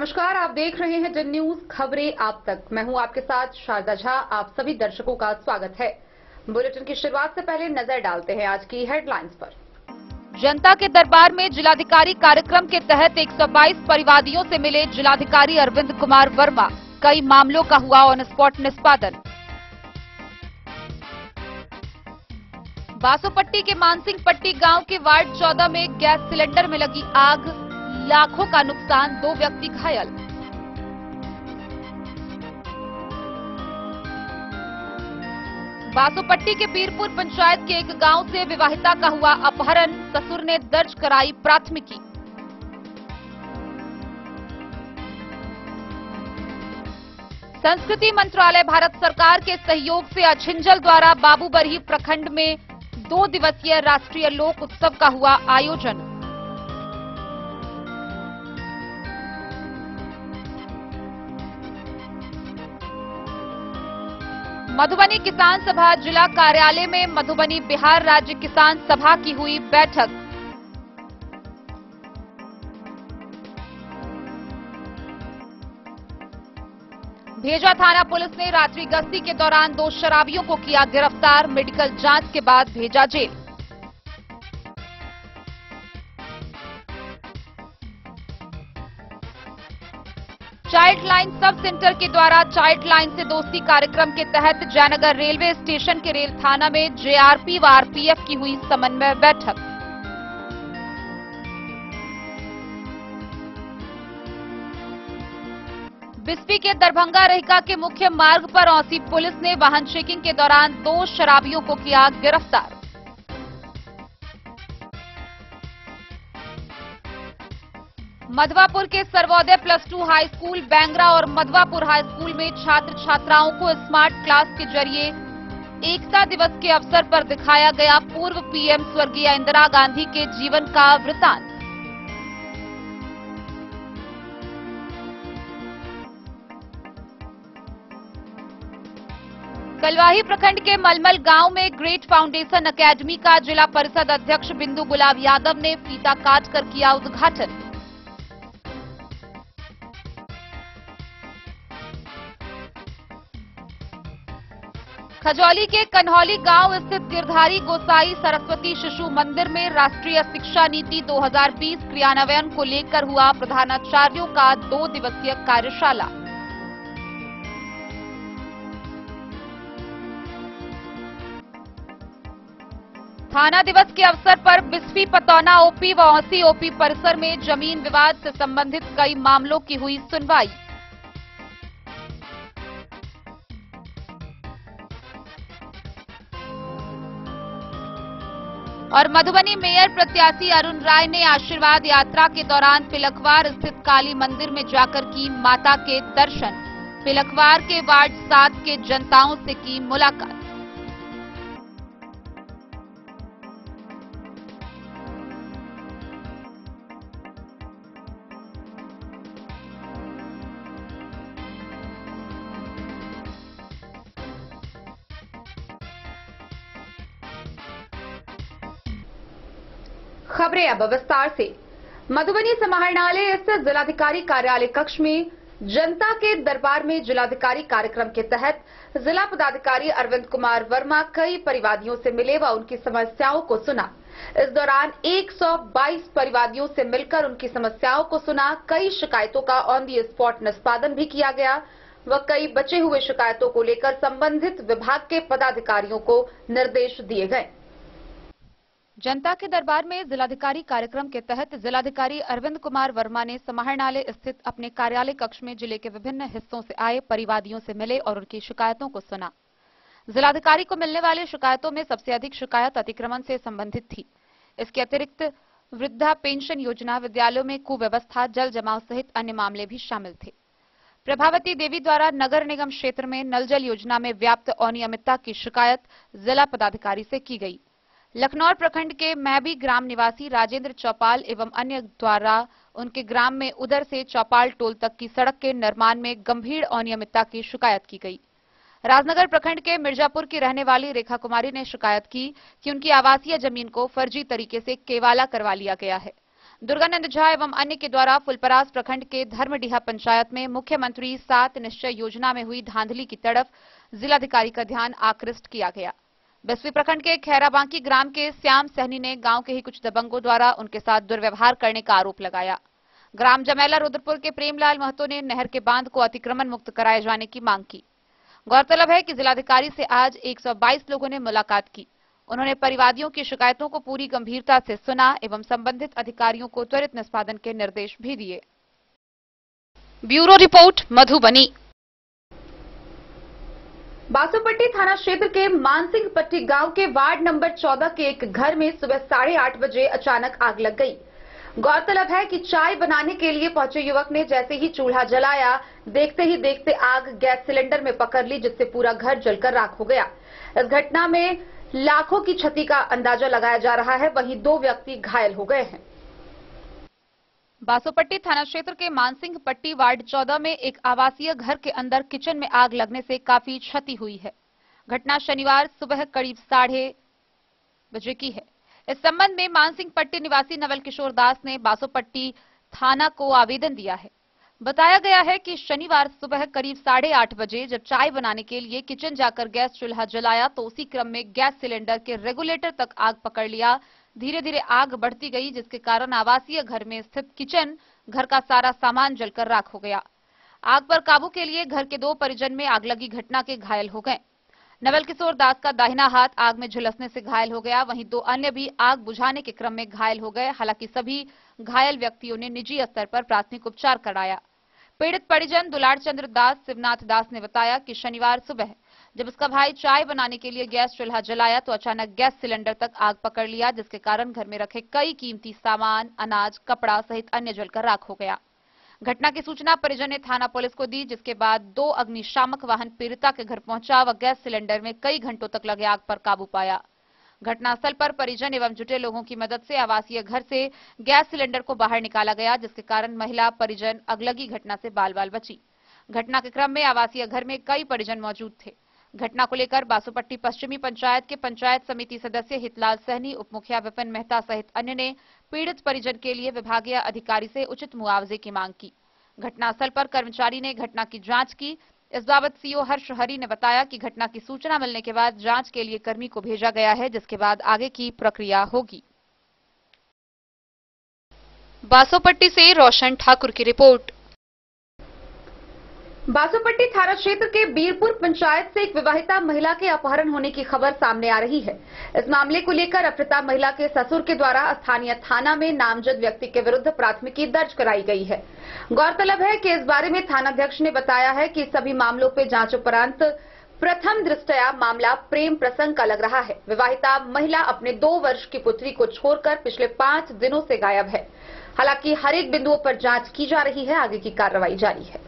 नमस्कार, आप देख रहे हैं जन न्यूज खबरें आप तक। मैं हूं आपके साथ शारदा झा। आप सभी दर्शकों का स्वागत है। बुलेटिन की शुरुआत से पहले नजर डालते हैं आज की हेडलाइंस पर। जनता के दरबार में जिलाधिकारी कार्यक्रम के तहत 122 परिवादियों से मिले जिलाधिकारी अरविंद कुमार वर्मा। कई मामलों का हुआ ऑन स्पॉट निष्पादन। बासोपट्टी के मानसिंह पट्टी गांव के वार्ड 14 में गैस सिलेंडर में लगी आग, लाखों का नुकसान, 2 व्यक्ति घायल। बासोपट्टी के पीरपुर पंचायत के एक गांव से विवाहिता का हुआ अपहरण, ससुर ने दर्ज कराई प्राथमिकी। संस्कृति मंत्रालय भारत सरकार के सहयोग से अछिंजल द्वारा बाबूबरही प्रखंड में 2 दिवसीय राष्ट्रीय लोक उत्सव का हुआ आयोजन। मधुबनी किसान सभा जिला कार्यालय में मधुबनी बिहार राज्य किसान सभा की हुई बैठक। भेजा थाना पुलिस ने रात्रि गश्ती के दौरान 2 शराबियों को किया गिरफ्तार, मेडिकल जांच के बाद भेजा जेल। चाइल्ड लाइन सब सेंटर के द्वारा चाइल्ड लाइन से दोस्ती कार्यक्रम के तहत जयनगर रेलवे स्टेशन के रेल थाना में जेआरपी व आरपीएफ की हुई समन्वय बैठक। बिस्फी के दरभंगा रहिका के मुख्य मार्ग पर औसी पुलिस ने वाहन चेकिंग के दौरान 2 शराबियों को किया गिरफ्तार। मधवापुर के सर्वोदय +2 हाई स्कूल बैंगरा और मधवापुर हाई स्कूल में छात्र छात्राओं को स्मार्ट क्लास के जरिए एकता दिवस के अवसर पर दिखाया गया पूर्व पीएम स्वर्गीय इंदिरा गांधी के जीवन का वृतांत। कलवाही प्रखंड के मलमल गांव में ग्रेट फाउंडेशन एकेडमी का जिला परिषद अध्यक्ष बिंदु गुलाब यादव ने फीता काट कर किया उद्घाटन। खजौली के कन्हौली गांव स्थित गिरधारी गोसाई सरस्वती शिशु मंदिर में राष्ट्रीय शिक्षा नीति 2020 क्रियान्वयन को लेकर हुआ प्रधानाचार्यों का 2 दिवसीय कार्यशाला। थाना दिवस के अवसर पर बिस्फी पतौना ओपी व औसी ओपी परिसर में जमीन विवाद से संबंधित कई मामलों की हुई सुनवाई। और मधुबनी मेयर प्रत्याशी अरुण राय ने आशीर्वाद यात्रा के दौरान पिलखवार स्थित काली मंदिर में जाकर की माता के दर्शन। पिलखवार के वार्ड 7 के जनताओं से की मुलाकात। खबरें अब विस्तार से। मधुबनी समाहरणालय स्थित जिलाधिकारी कार्यालय कक्ष में जनता के दरबार में जिलाधिकारी कार्यक्रम के तहत जिला पदाधिकारी अरविंद कुमार वर्मा कई परिवादियों से मिले व उनकी समस्याओं को सुना। इस दौरान 122 परिवादियों से मिलकर उनकी समस्याओं को सुना। कई शिकायतों का ऑन दी स्पॉट निष्पादन भी किया गया व कई बचे हुए शिकायतों को लेकर संबंधित विभाग के पदाधिकारियों को निर्देश दिए गए। जनता के दरबार में जिलाधिकारी कार्यक्रम के तहत जिलाधिकारी अरविंद कुमार वर्मा ने समाहरणालय स्थित अपने कार्यालय कक्ष में जिले के विभिन्न हिस्सों से आए परिवादियों से मिले और उनकी शिकायतों को सुना। जिलाधिकारी को मिलने वाली शिकायतों में सबसे अधिक शिकायत अतिक्रमण से संबंधित थी। इसके अतिरिक्त वृद्धा पेंशन योजना, विद्यालयों में कुव्यवस्था, जल जमाव सहित अन्य मामले भी शामिल थे। प्रभावती देवी द्वारा नगर निगम क्षेत्र में नल जल योजना में व्याप्त अनियमितता की शिकायत जिला पदाधिकारी से की गई। लखनौर प्रखंड के मैबी ग्राम निवासी राजेंद्र चौपाल एवं अन्य द्वारा उनके ग्राम में उधर से चौपाल टोल तक की सड़क के निर्माण में गंभीर अनियमितता की शिकायत की गई। राजनगर प्रखंड के मिर्जापुर की रहने वाली रेखा कुमारी ने शिकायत की कि उनकी आवासीय जमीन को फर्जी तरीके से केवाला करवा लिया गया है। दुर्गानंद झा एवं अन्य के द्वारा फुलपरास प्रखंड के धर्मडीहा पंचायत में मुख्यमंत्री 7 निश्चय योजना में हुई धांधली की तरफ जिलाधिकारी का ध्यान आकृष्ट किया गया। बस्वी प्रखंड के खैराबांकी ग्राम के श्याम सहनी ने गांव के ही कुछ दबंगों द्वारा उनके साथ दुर्व्यवहार करने का आरोप लगाया। ग्राम जमैला रुद्रपुर के प्रेमलाल महतो ने नहर के बांध को अतिक्रमण मुक्त कराए जाने की मांग की। गौरतलब है कि जिलाधिकारी से आज 122 लोगों ने मुलाकात की। उन्होंने परिवादियों की शिकायतों को पूरी गंभीरता से सुना एवं संबंधित अधिकारियों को त्वरित निष्पादन के निर्देश भी दिए। Bureau report Madhubani. बासोपट्टी थाना क्षेत्र के मानसिंह पट्टी गांव के वार्ड नंबर 14 के एक घर में सुबह 8:30 बजे अचानक आग लग गई। गौरतलब है कि चाय बनाने के लिए पहुंचे युवक ने जैसे ही चूल्हा जलाया, देखते ही देखते आग गैस सिलेंडर में पकड़ ली, जिससे पूरा घर जलकर राख हो गया। इस घटना में लाखों की क्षति का अंदाजा लगाया जा रहा है। वहीं 2 व्यक्ति घायल हो गए हैं। बासोपट्टी थाना क्षेत्र के मानसिंह पट्टी वार्ड 14 में एक आवासीय घर के अंदर किचन में आग लगने से काफी क्षति हुई है। घटना शनिवार सुबह करीब 8:30 बजे की है। इस संबंध में मानसिंह पट्टी निवासी नवल किशोर दास ने बासोपट्टी थाना को आवेदन दिया है। बताया गया है कि शनिवार सुबह करीब 8:30 बजे जब चाय बनाने के लिए किचन जाकर गैस चूल्हा जलाया तो उसी क्रम में गैस सिलेंडर के रेगुलेटर तक आग पकड़ लिया। धीरे धीरे आग बढ़ती गई, जिसके कारण आवासीय घर में स्थित किचन घर का सारा सामान जलकर राख हो गया। आग पर काबू के लिए घर के 2 परिजन में आग लगी घटना के घायल हो गए। नवल किशोर दास का दाहिना हाथ आग में झुलसने से घायल हो गया। वहीं 2 अन्य भी आग बुझाने के क्रम में घायल हो गए। हालांकि सभी घायल व्यक्तियों ने निजी स्तर पर प्राथमिक उपचार कराया। पीड़ित परिजन दुलार चंद्र दास शिवनाथ दास ने बताया कि शनिवार सुबह जब उसका भाई चाय बनाने के लिए गैस चूल्हा जलाया तो अचानक गैस सिलेंडर तक आग पकड़ लिया, जिसके कारण घर में रखे कई कीमती सामान, अनाज, कपड़ा सहित अन्य जलकर राख हो गया। घटना की सूचना परिजन ने थाना पुलिस को दी, जिसके बाद 2 अग्निशामक वाहन पीड़िता के घर पहुंचा व गैस सिलेंडर में कई घंटों तक लगे आग पर काबू पाया। घटनास्थल पर परिजन एवं जुटे लोगों की मदद से आवासीय घर से गैस सिलेंडर को बाहर निकाला गया, जिसके कारण महिला परिजन अगलगी घटना से बाल-बाल बची। घटना के क्रम में आवासीय घर में कई परिजन मौजूद थे। घटना को लेकर बासोपट्टी पश्चिमी पंचायत के पंचायत समिति सदस्य हितलाल सहनी, उप मुखिया विपिन मेहता सहित अन्य ने पीड़ित परिजन के लिए विभागीय अधिकारी से उचित मुआवजे की मांग की। घटनास्थल पर कर्मचारी ने घटना की जांच की। इस बाबत सीओ हर्ष हरी ने बताया कि घटना की सूचना मिलने के बाद जांच के लिए कर्मी को भेजा गया है, जिसके बाद आगे की प्रक्रिया होगी। बासोपट्टी से रोशन ठाकुर की रिपोर्ट। बासोपट्टी थाना क्षेत्र के बीरपुर पंचायत से एक विवाहिता महिला के अपहरण होने की खबर सामने आ रही है। इस मामले को लेकर अपहृता महिला के ससुर के द्वारा स्थानीय थाना में नामजद व्यक्ति के विरुद्ध प्राथमिकी दर्ज कराई गई है। गौरतलब है कि इस बारे में थानाध्यक्ष ने बताया है कि सभी मामलों पर जांच उपरांत प्रथम दृष्टया मामला प्रेम प्रसंग का लग रहा है। विवाहिता महिला अपने 2 वर्ष की पुत्री को छोड़कर पिछले 5 दिनों से गायब है। हालांकि हर एक बिंदुओं पर जांच की जा रही है, आगे की कार्रवाई जारी है।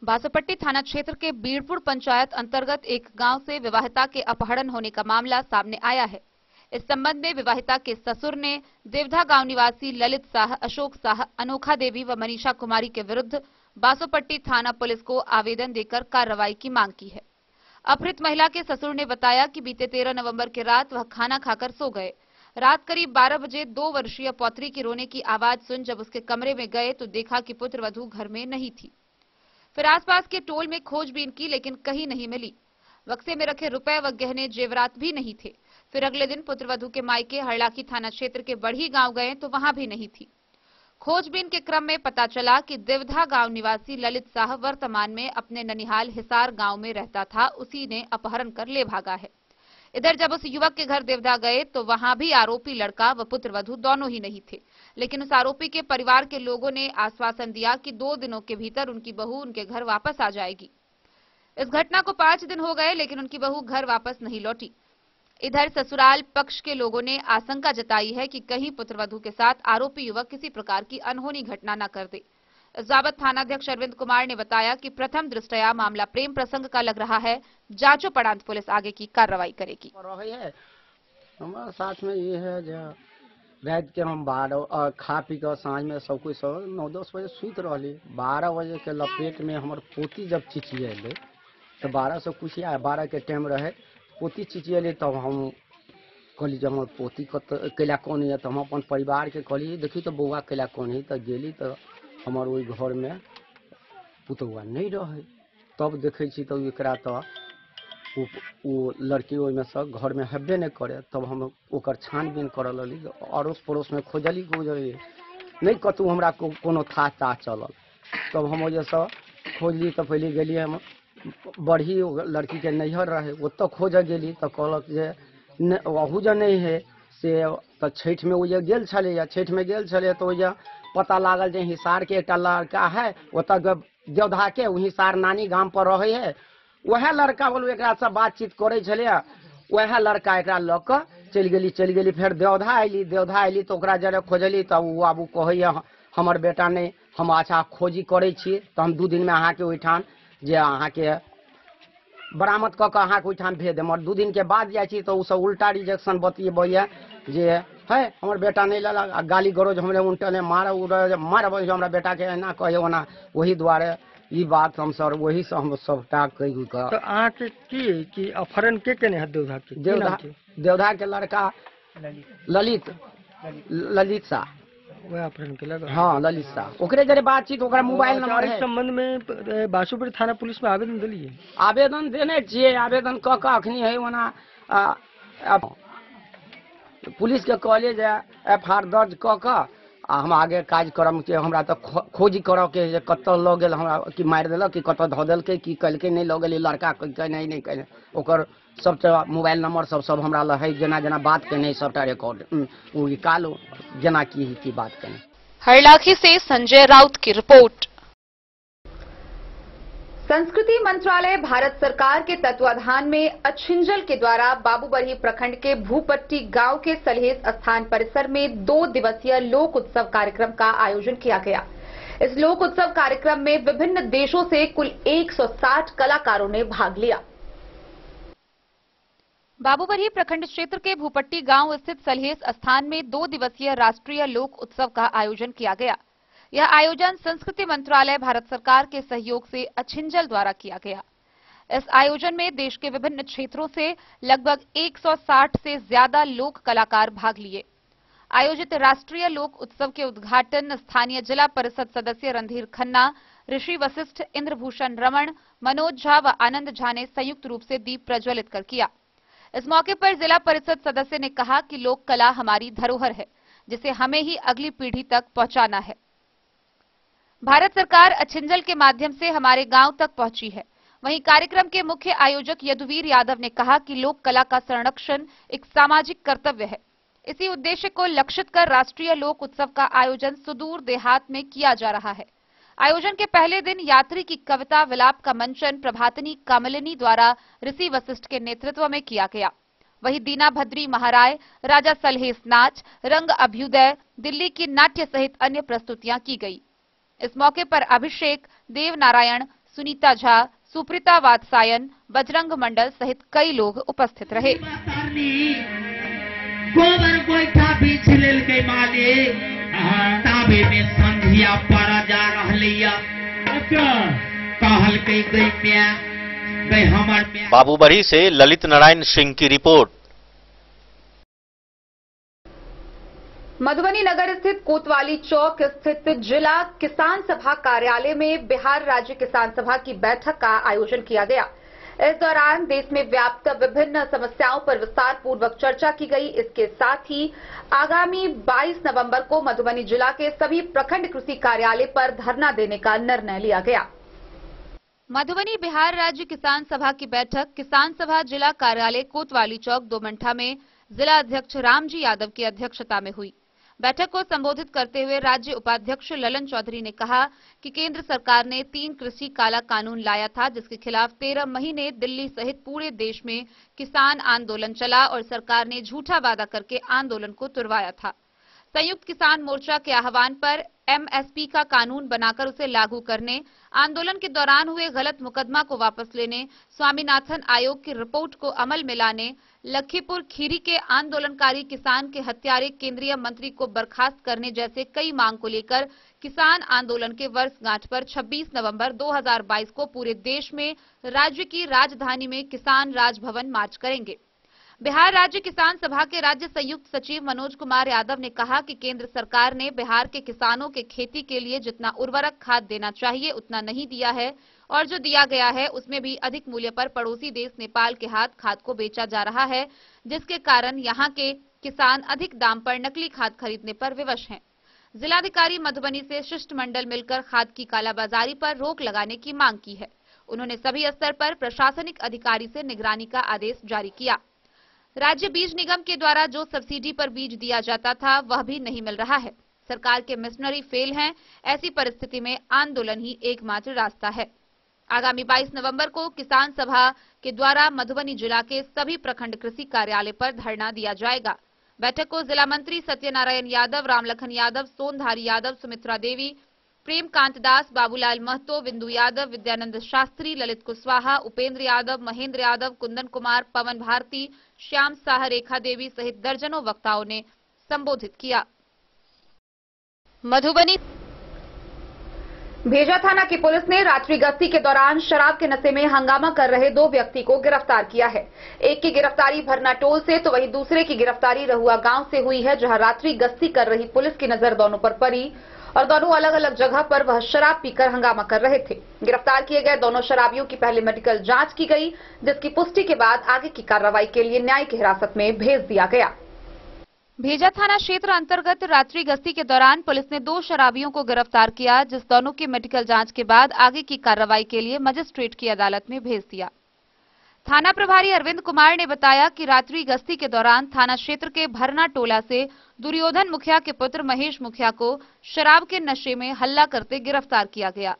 बासोपट्टी थाना क्षेत्र के बीरपुर पंचायत अंतर्गत एक गांव से विवाहिता के अपहरण होने का मामला सामने आया है। इस संबंध में विवाहिता के ससुर ने देवधा गांव निवासी ललित साह, अशोक साह, अनोखा देवी व मनीषा कुमारी के विरुद्ध बासोपट्टी थाना पुलिस को आवेदन देकर कार्रवाई की मांग की है। अपहृत महिला के ससुर ने बताया कि बीते 13 नवंबर की रात वह खाना खाकर सो गए। रात करीब 12 बजे 2 वर्षीय पौत्री की रोने की आवाज सुन जब उसके कमरे में गए तो देखा कि पुत्रवधू घर में नहीं थी। फिर आसपास के टोल में खोजबीन की, लेकिन कहीं नहीं मिली। बक्से में रखे रुपए व गहने जेवरात भी नहीं थे। फिर अगले दिन पुत्रवधू के मायके हरलाखी थाना क्षेत्र के बढ़ी गांव गए तो वहां भी नहीं थी। खोजबीन के क्रम में पता चला कि देवधा गांव निवासी ललित साह वर्तमान में अपने ननिहाल हिसार गांव में रहता था, उसी ने अपहरण कर ले भागा है। इधर जब उस युवक के घर देवधा गए तो वहां भी आरोपी लड़का व पुत्रवधू दोनों ही नहीं थे, लेकिन उस आरोपी के परिवार के लोगों ने आश्वासन दिया कि 2 दिनों के भीतर उनकी बहू उनके घर वापस आ जाएगी। इस घटना को 5 दिन हो गए, लेकिन उनकी बहू घर वापस नहीं लौटी। इधर ससुराल पक्ष के लोगों ने आशंका जताई है कि कहीं पुत्रवधू के साथ आरोपी युवक किसी प्रकार की अनहोनी घटना न कर दे। इस बाबत थानाध्यक्ष अरविंद कुमार ने बताया कि प्रथम दृष्टया मामला प्रेम प्रसंग का लग रहा है। जांचोपरांत पुलिस आगे की कार्रवाई करेगी। हमारे साथ में ये है जो रात के हम 12 खा पी कर साँझ में सब कुछ 9-10 बजे सुत रही। 12 बजे के लपेट में हमारे पोती जब चिचिएले तो 12 से कुछ 12 के टाइम रहे, पोती चिचिएले तब हम कहली जब हमर पोती कैला कौन है तो हम अपन परिवार के कहली देखी तो बौआ कैला कौन है तो गेली तो हमार ओहि घर में पुतौआ नहीं रहे। तब देखे छी तो एकरा तो वो लड़की ओहिमे से घर में हेबे नहीं करे। तब हम ओकर छानबीन कर लगी, अड़ोस पड़ोस में खोजली नहीं कतू हमरा कोनो था ता चलल। तब हम वजह से खोजली तो पहले गेली हम बढ़ी लड़की के नैहर रहे ओत खोज गेली तो कहलक जे अहू जे नहीं है से तो छठ में वो गेल छले, छठ में गेल छले तो वो पता लागल जे हिसार के एक लड़का है ओत देवधा के हिसार नानी गांव पर रहे है। वह लड़का बोलू एक बातचीत करे छले, वह लड़का एक लक चल गेली फिर देवधा अली तो ओकरा जरे खोजली तो वो आबू कहे हमर बेटा नहीं हम अच्छा खोजी करे छी तो हम 2 दिन में अहाँ के ओहिठाम जे अहाँ के बरामद क के अहाँ के ओहिठाम भेज देम। और 2 दिन के बाद जाइ छी तो उ सब उल्टा रिजेक्शन बतियैया जे है हमर बेटा नहीं ललक आ गाली गलौज हमरे उल्टने मार हमरा बेटा के एना कहे ओना। वही द्वारे ई बात हम सर वही से हम सबटा कहि क तो अहाँ के की अपहरण के केने है देवधा के लड़का ललित शाह वह अपहरण के लगा। हाँ ललित शाह ओकरे जरे बातचीत ओकरा मोबाइल नंबर है। इस संबंध में बासुपुर थाना पुलिस में आवेदन दिलिए? आवेदन देने छिए, आवेदन क के अखनी है ओना पुलिस के कॉलेज FIR दर्ज क के हम आगे कार्यक्रम के हमरा तो खोजी कर के कत ल गेल हमरा कि मार देलक कि कत ध देलकै कि कलकै नहीं ल गेलै लड़का नहीं कहले ओकर सब मोबाइल नंबर सब हमरा ल है जना जना बात केने सबटा रिकॉर्ड वो निकालो जना की बात केने। हरलाखी से संजय राउत की रिपोर्ट। संस्कृति मंत्रालय भारत सरकार के तत्वाधान में अछिंजल के द्वारा बाबूबरही प्रखंड के भूपट्टी गांव के सलहेस स्थान परिसर में 2 दिवसीय लोक उत्सव कार्यक्रम का आयोजन किया गया। इस लोक उत्सव कार्यक्रम में विभिन्न देशों से कुल 160 कलाकारों ने भाग लिया। बाबूबरही प्रखंड क्षेत्र के भूपट्टी गांव स्थित सलहेस स्थान में 2 दिवसीय राष्ट्रीय लोक उत्सव का आयोजन किया गया। यह आयोजन संस्कृति मंत्रालय भारत सरकार के सहयोग से अछिंजल द्वारा किया गया। इस आयोजन में देश के विभिन्न क्षेत्रों से लगभग 160 से ज्यादा लोक कलाकार भाग लिए। आयोजित राष्ट्रीय लोक उत्सव के उद्घाटन स्थानीय जिला परिषद सदस्य रणधीर खन्ना, ऋषि वशिष्ठ, इंद्रभूषण रमन, मनोज झा व आनंद झा ने संयुक्त रूप से दीप प्रज्वलित कर किया। इस मौके पर जिला परिषद सदस्य ने कहा कि लोक कला हमारी धरोहर है जिसे हमें ही अगली पीढ़ी तक पहुंचाना है। भारत सरकार अछिंजल के माध्यम से हमारे गांव तक पहुंची है। वहीं कार्यक्रम के मुख्य आयोजक यदुवीर यादव ने कहा कि लोक कला का संरक्षण एक सामाजिक कर्तव्य है। इसी उद्देश्य को लक्षित कर राष्ट्रीय लोक उत्सव का आयोजन सुदूर देहात में किया जा रहा है। आयोजन के पहले दिन यात्री की कविता विलाप का मंचन प्रभातनी कमलिनी द्वारा ऋषि वशिष्ठ के नेतृत्व में किया गया। वहीं दीना भद्री महाराय, राजा सलहेस नाच, रंग अभ्युदय, दिल्ली की नाट्य सहित अन्य प्रस्तुतियां की गई। इस मौके पर अभिषेक, देव नारायण, सुनीता झा, सुप्रीता वात्सायन, बजरंग मंडल सहित कई लोग उपस्थित रहे। गोबर गोइठा भी छिलल के माले ताबे में संधिया पारा जा रहलिया। अच्छा कहल के गई में गई हमर में। बाबूबरही से ललित नारायण सिंह की रिपोर्ट। मधुबनी नगर स्थित कोतवाली चौक स्थित जिला किसान सभा कार्यालय में बिहार राज्य किसान सभा की बैठक का आयोजन किया गया। इस दौरान देश में व्याप्त विभिन्न समस्याओं पर विस्तार पूर्वक चर्चा की गई। इसके साथ ही आगामी 22 नवंबर को मधुबनी जिला के सभी प्रखंड कृषि कार्यालय पर धरना देने का निर्णय लिया गया। मधुबनी बिहार राज्य किसान सभा की बैठक किसान सभा जिला कार्यालय कोतवाली चौक दोमंठा में जिला अध्यक्ष रामजी यादव की अध्यक्षता में हुई। बैठक को संबोधित करते हुए राज्य उपाध्यक्ष ललन चौधरी ने कहा कि केंद्र सरकार ने 3 कृषि काला कानून लाया था, जिसके खिलाफ 13 महीने दिल्ली सहित पूरे देश में किसान आंदोलन चला और सरकार ने झूठा वादा करके आंदोलन को तुरवाया था। संयुक्त किसान मोर्चा के आह्वान पर MSP का कानून बनाकर उसे लागू करने, आंदोलन के दौरान हुए गलत मुकदमा को वापस लेने, स्वामीनाथन आयोग की रिपोर्ट को अमल में लाने, लखीपुर खीरी के आंदोलनकारी किसान के हत्यारे केंद्रीय मंत्री को बर्खास्त करने जैसे कई मांग को लेकर किसान आंदोलन के वर्षगांठ पर 26 नवंबर 2022 को पूरे देश में राज्य की राजधानी में किसान राजभवन मार्च करेंगे। बिहार राज्य किसान सभा के राज्य संयुक्त सचिव मनोज कुमार यादव ने कहा कि केंद्र सरकार ने बिहार के किसानों के खेती के लिए जितना उर्वरक खाद देना चाहिए उतना नहीं दिया है और जो दिया गया है उसमें भी अधिक मूल्य पर पड़ोसी देश नेपाल के हाथ खाद को बेचा जा रहा है, जिसके कारण यहां के किसान अधिक दाम पर नकली खाद खरीदने पर विवश हैं। जिलाधिकारी मधुबनी से शिष्टमंडल मिलकर खाद की कालाबाजारी पर रोक लगाने की मांग की है। उन्होंने सभी स्तर पर प्रशासनिक अधिकारी से निगरानी का आदेश जारी किया। राज्य बीज निगम के द्वारा जो सब्सिडी पर बीज दिया जाता था वह भी नहीं मिल रहा है। सरकार के मिशनरी फेल हैं। ऐसी परिस्थिति में आंदोलन ही एकमात्र रास्ता है। आगामी 22 नवंबर को किसान सभा के द्वारा मधुबनी जिला के सभी प्रखंड कृषि कार्यालय पर धरना दिया जाएगा। बैठक को जिला मंत्री सत्यनारायण यादव, रामलखन यादव, सोनधारी यादव, सुमित्रा देवी, प्रेमकांत दास, बाबूलाल महतो, बिंदु यादव, विद्यानंद शास्त्री, ललित कुशवाहा, उपेंद्र यादव, महेंद्र यादव, कुंदन कुमार, पवन भारती, श्याम साह, रेखा देवी सहित दर्जनों वक्ताओं ने संबोधित किया। मधुबनी भेजा थाना की पुलिस ने रात्रि गश्ती के दौरान शराब के नशे में हंगामा कर रहे 2 व्यक्ति को गिरफ्तार किया है। एक की गिरफ्तारी भरना टोल से तो वहीं दूसरे की गिरफ्तारी रहुआ गांव से हुई है, जहां रात्रि गश्ती कर रही पुलिस की नजर दोनों पर पड़ी और दोनों अलग अलग जगह पर वह शराब पीकर हंगामा कर रहे थे। गिरफ्तार किए गए दोनों शराबियों की पहले मेडिकल जांच की गई, जिसकी पुष्टि के बाद आगे की कार्रवाई के लिए न्यायिक हिरासत में भेज दिया गया। भेजा थाना क्षेत्र अंतर्गत रात्रि गश्ती के दौरान पुलिस ने 2 शराबियों को गिरफ्तार किया, जिस दोनों की मेडिकल जांच के बाद आगे की कार्रवाई के लिए मजिस्ट्रेट की अदालत में भेज दिया। थाना प्रभारी अरविंद कुमार ने बताया कि रात्रि गश्ती के दौरान थाना क्षेत्र के भरना टोला से दुर्योधन मुखिया के पुत्र महेश मुखिया को शराब के नशे में हल्ला करते गिरफ्तार किया गया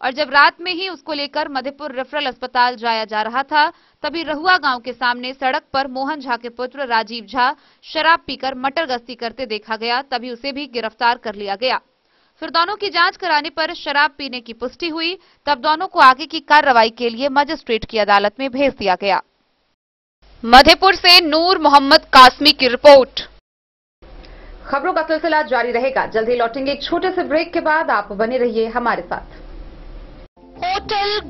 और जब रात में ही उसको लेकर मधेपुर रेफरल अस्पताल जाया जा रहा था, तभी रहुआ गांव के सामने सड़क पर मोहन झा के पुत्र राजीव झा शराब पीकर मटर गश्ती करते देखा गया, तभी उसे भी गिरफ्तार कर लिया गया। फिर दोनों की जांच कराने पर शराब पीने की पुष्टि हुई, तब दोनों को आगे की कार्रवाई के लिए मजिस्ट्रेट की अदालत में भेज दिया गया। मधेपुर से नूर मोहम्मद कासमी की रिपोर्ट। खबरों का सिलसिला जारी रहेगा। जल्द ही लौटेंगे एक छोटे से ब्रेक के बाद, आप बने रहिए हमारे साथ। होटल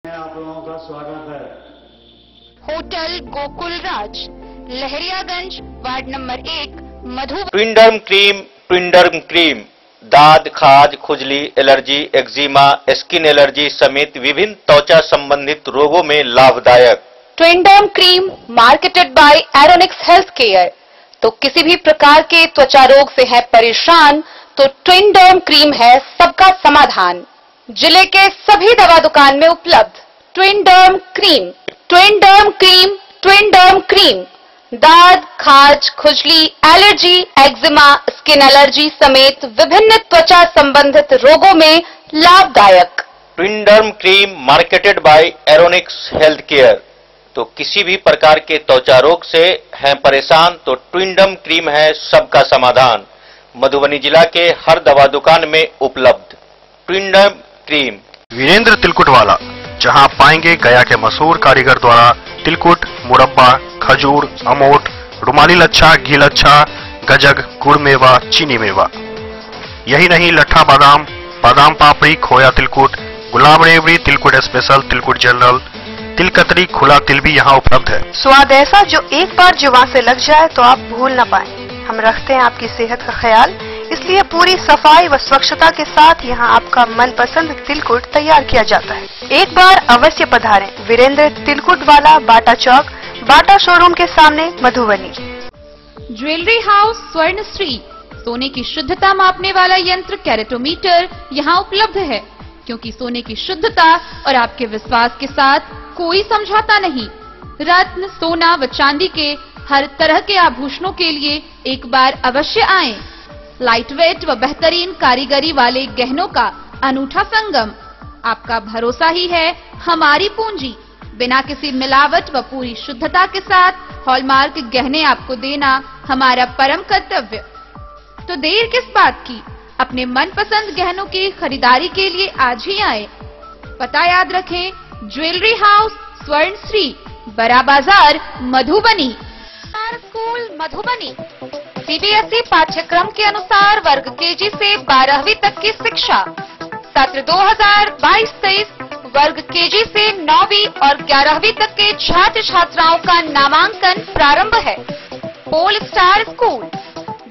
आप लोगों का स्वागत है। होटल गोकुल राज, Lahariaganj, ward number 1, Madhubani. ट्विंडर्म cream दाद, खाज, खुजली, एलर्जी, एक्जिमा, स्किन एलर्जी समेत विभिन्न त्वचा संबंधित रोगों में लाभदायक। Twinderm cream marketed by Aronix health care. तो किसी भी प्रकार के त्वचा रोग से है परेशान तो ट्विंडर्म क्रीम है सबका समाधान। जिले के सभी दवा दुकान में उपलब्ध ट्विंडर्म क्रीम। ट्विंडर्म क्रीम, ट्विंडर्म क्रीम दाद, खाज, खुजली, एलर्जी, एक्जिमा, स्किन एलर्जी समेत विभिन्न त्वचा संबंधित रोगों में लाभदायक। Twinderm cream marketed by Aronix health care. तो किसी भी प्रकार के त्वचा रोग से हैं परेशान तो ट्विंडर्म क्रीम है सबका समाधान। मधुबनी जिला के हर दवा दुकान में उपलब्ध ट्विंडर्म क्रीम। वीरेंद्र तिलकुट वाला, जहां पाएंगे गया के मशहूर कारीगर द्वारा तिलकुट, मुरब्बा, खजूर, अमोट, रुमाली लच्छा, घी लच्छा, गजक, गुड़ मेवा, चीनी मेवा। यही नहीं, लट्ठा बादाम, बादाम पापड़ी, खोया तिलकुट, गुलाब रेवड़ी, तिलकुट स्पेशल, तिलकुट जनरल, तिल कतरी, खुला तिल भी यहाँ उपलब्ध है। स्वाद ऐसा जो एक बार जुबान से लग जाए तो आप भूल न पाएं। हम रखते हैं आपकी सेहत का ख्याल, इसलिए पूरी सफाई व स्वच्छता के साथ यहाँ आपका मनपसंद तिलकुट तैयार किया जाता है। एक बार अवश्य पधारें वीरेंद्र तिलकुट वाला, बाटा चौक, बाटा शोरूम के सामने, मधुबनी। ज्वेलरी हाउस स्वर्ण श्री सोने की शुद्धता मापने वाला यंत्र कैरेटोमीटर यहाँ उपलब्ध है, क्योंकि सोने की शुद्धता और आपके विश्वास के साथ कोई समझौता नहीं। रत्न, सोना व चांदी के हर तरह के आभूषणों के लिए एक बार अवश्य आएं। लाइट वेट व बेहतरीन कारीगरी वाले गहनों का अनूठा संगम। आपका भरोसा ही है हमारी पूंजी। बिना किसी मिलावट व पूरी शुद्धता के साथ हॉलमार्क गहने आपको देना हमारा परम कर्तव्य। तो देर किस बात की, अपने मनपसंद गहनों की खरीदारी के लिए आज ही आए। पता याद रखें, ज्वेलरी हाउस स्वर्ण श्री, बड़ा बाजार, मधुबनी। स्कूल मधुबनी सीबीएसई पाठ्यक्रम के अनुसार वर्ग केजी से 12वीं तक की शिक्षा। सत्र 2022-23 वर्ग केजी से 9वीं और 11वीं तक के छात्र छात्राओं का नामांकन प्रारंभ है। पोल स्टार स्कूल,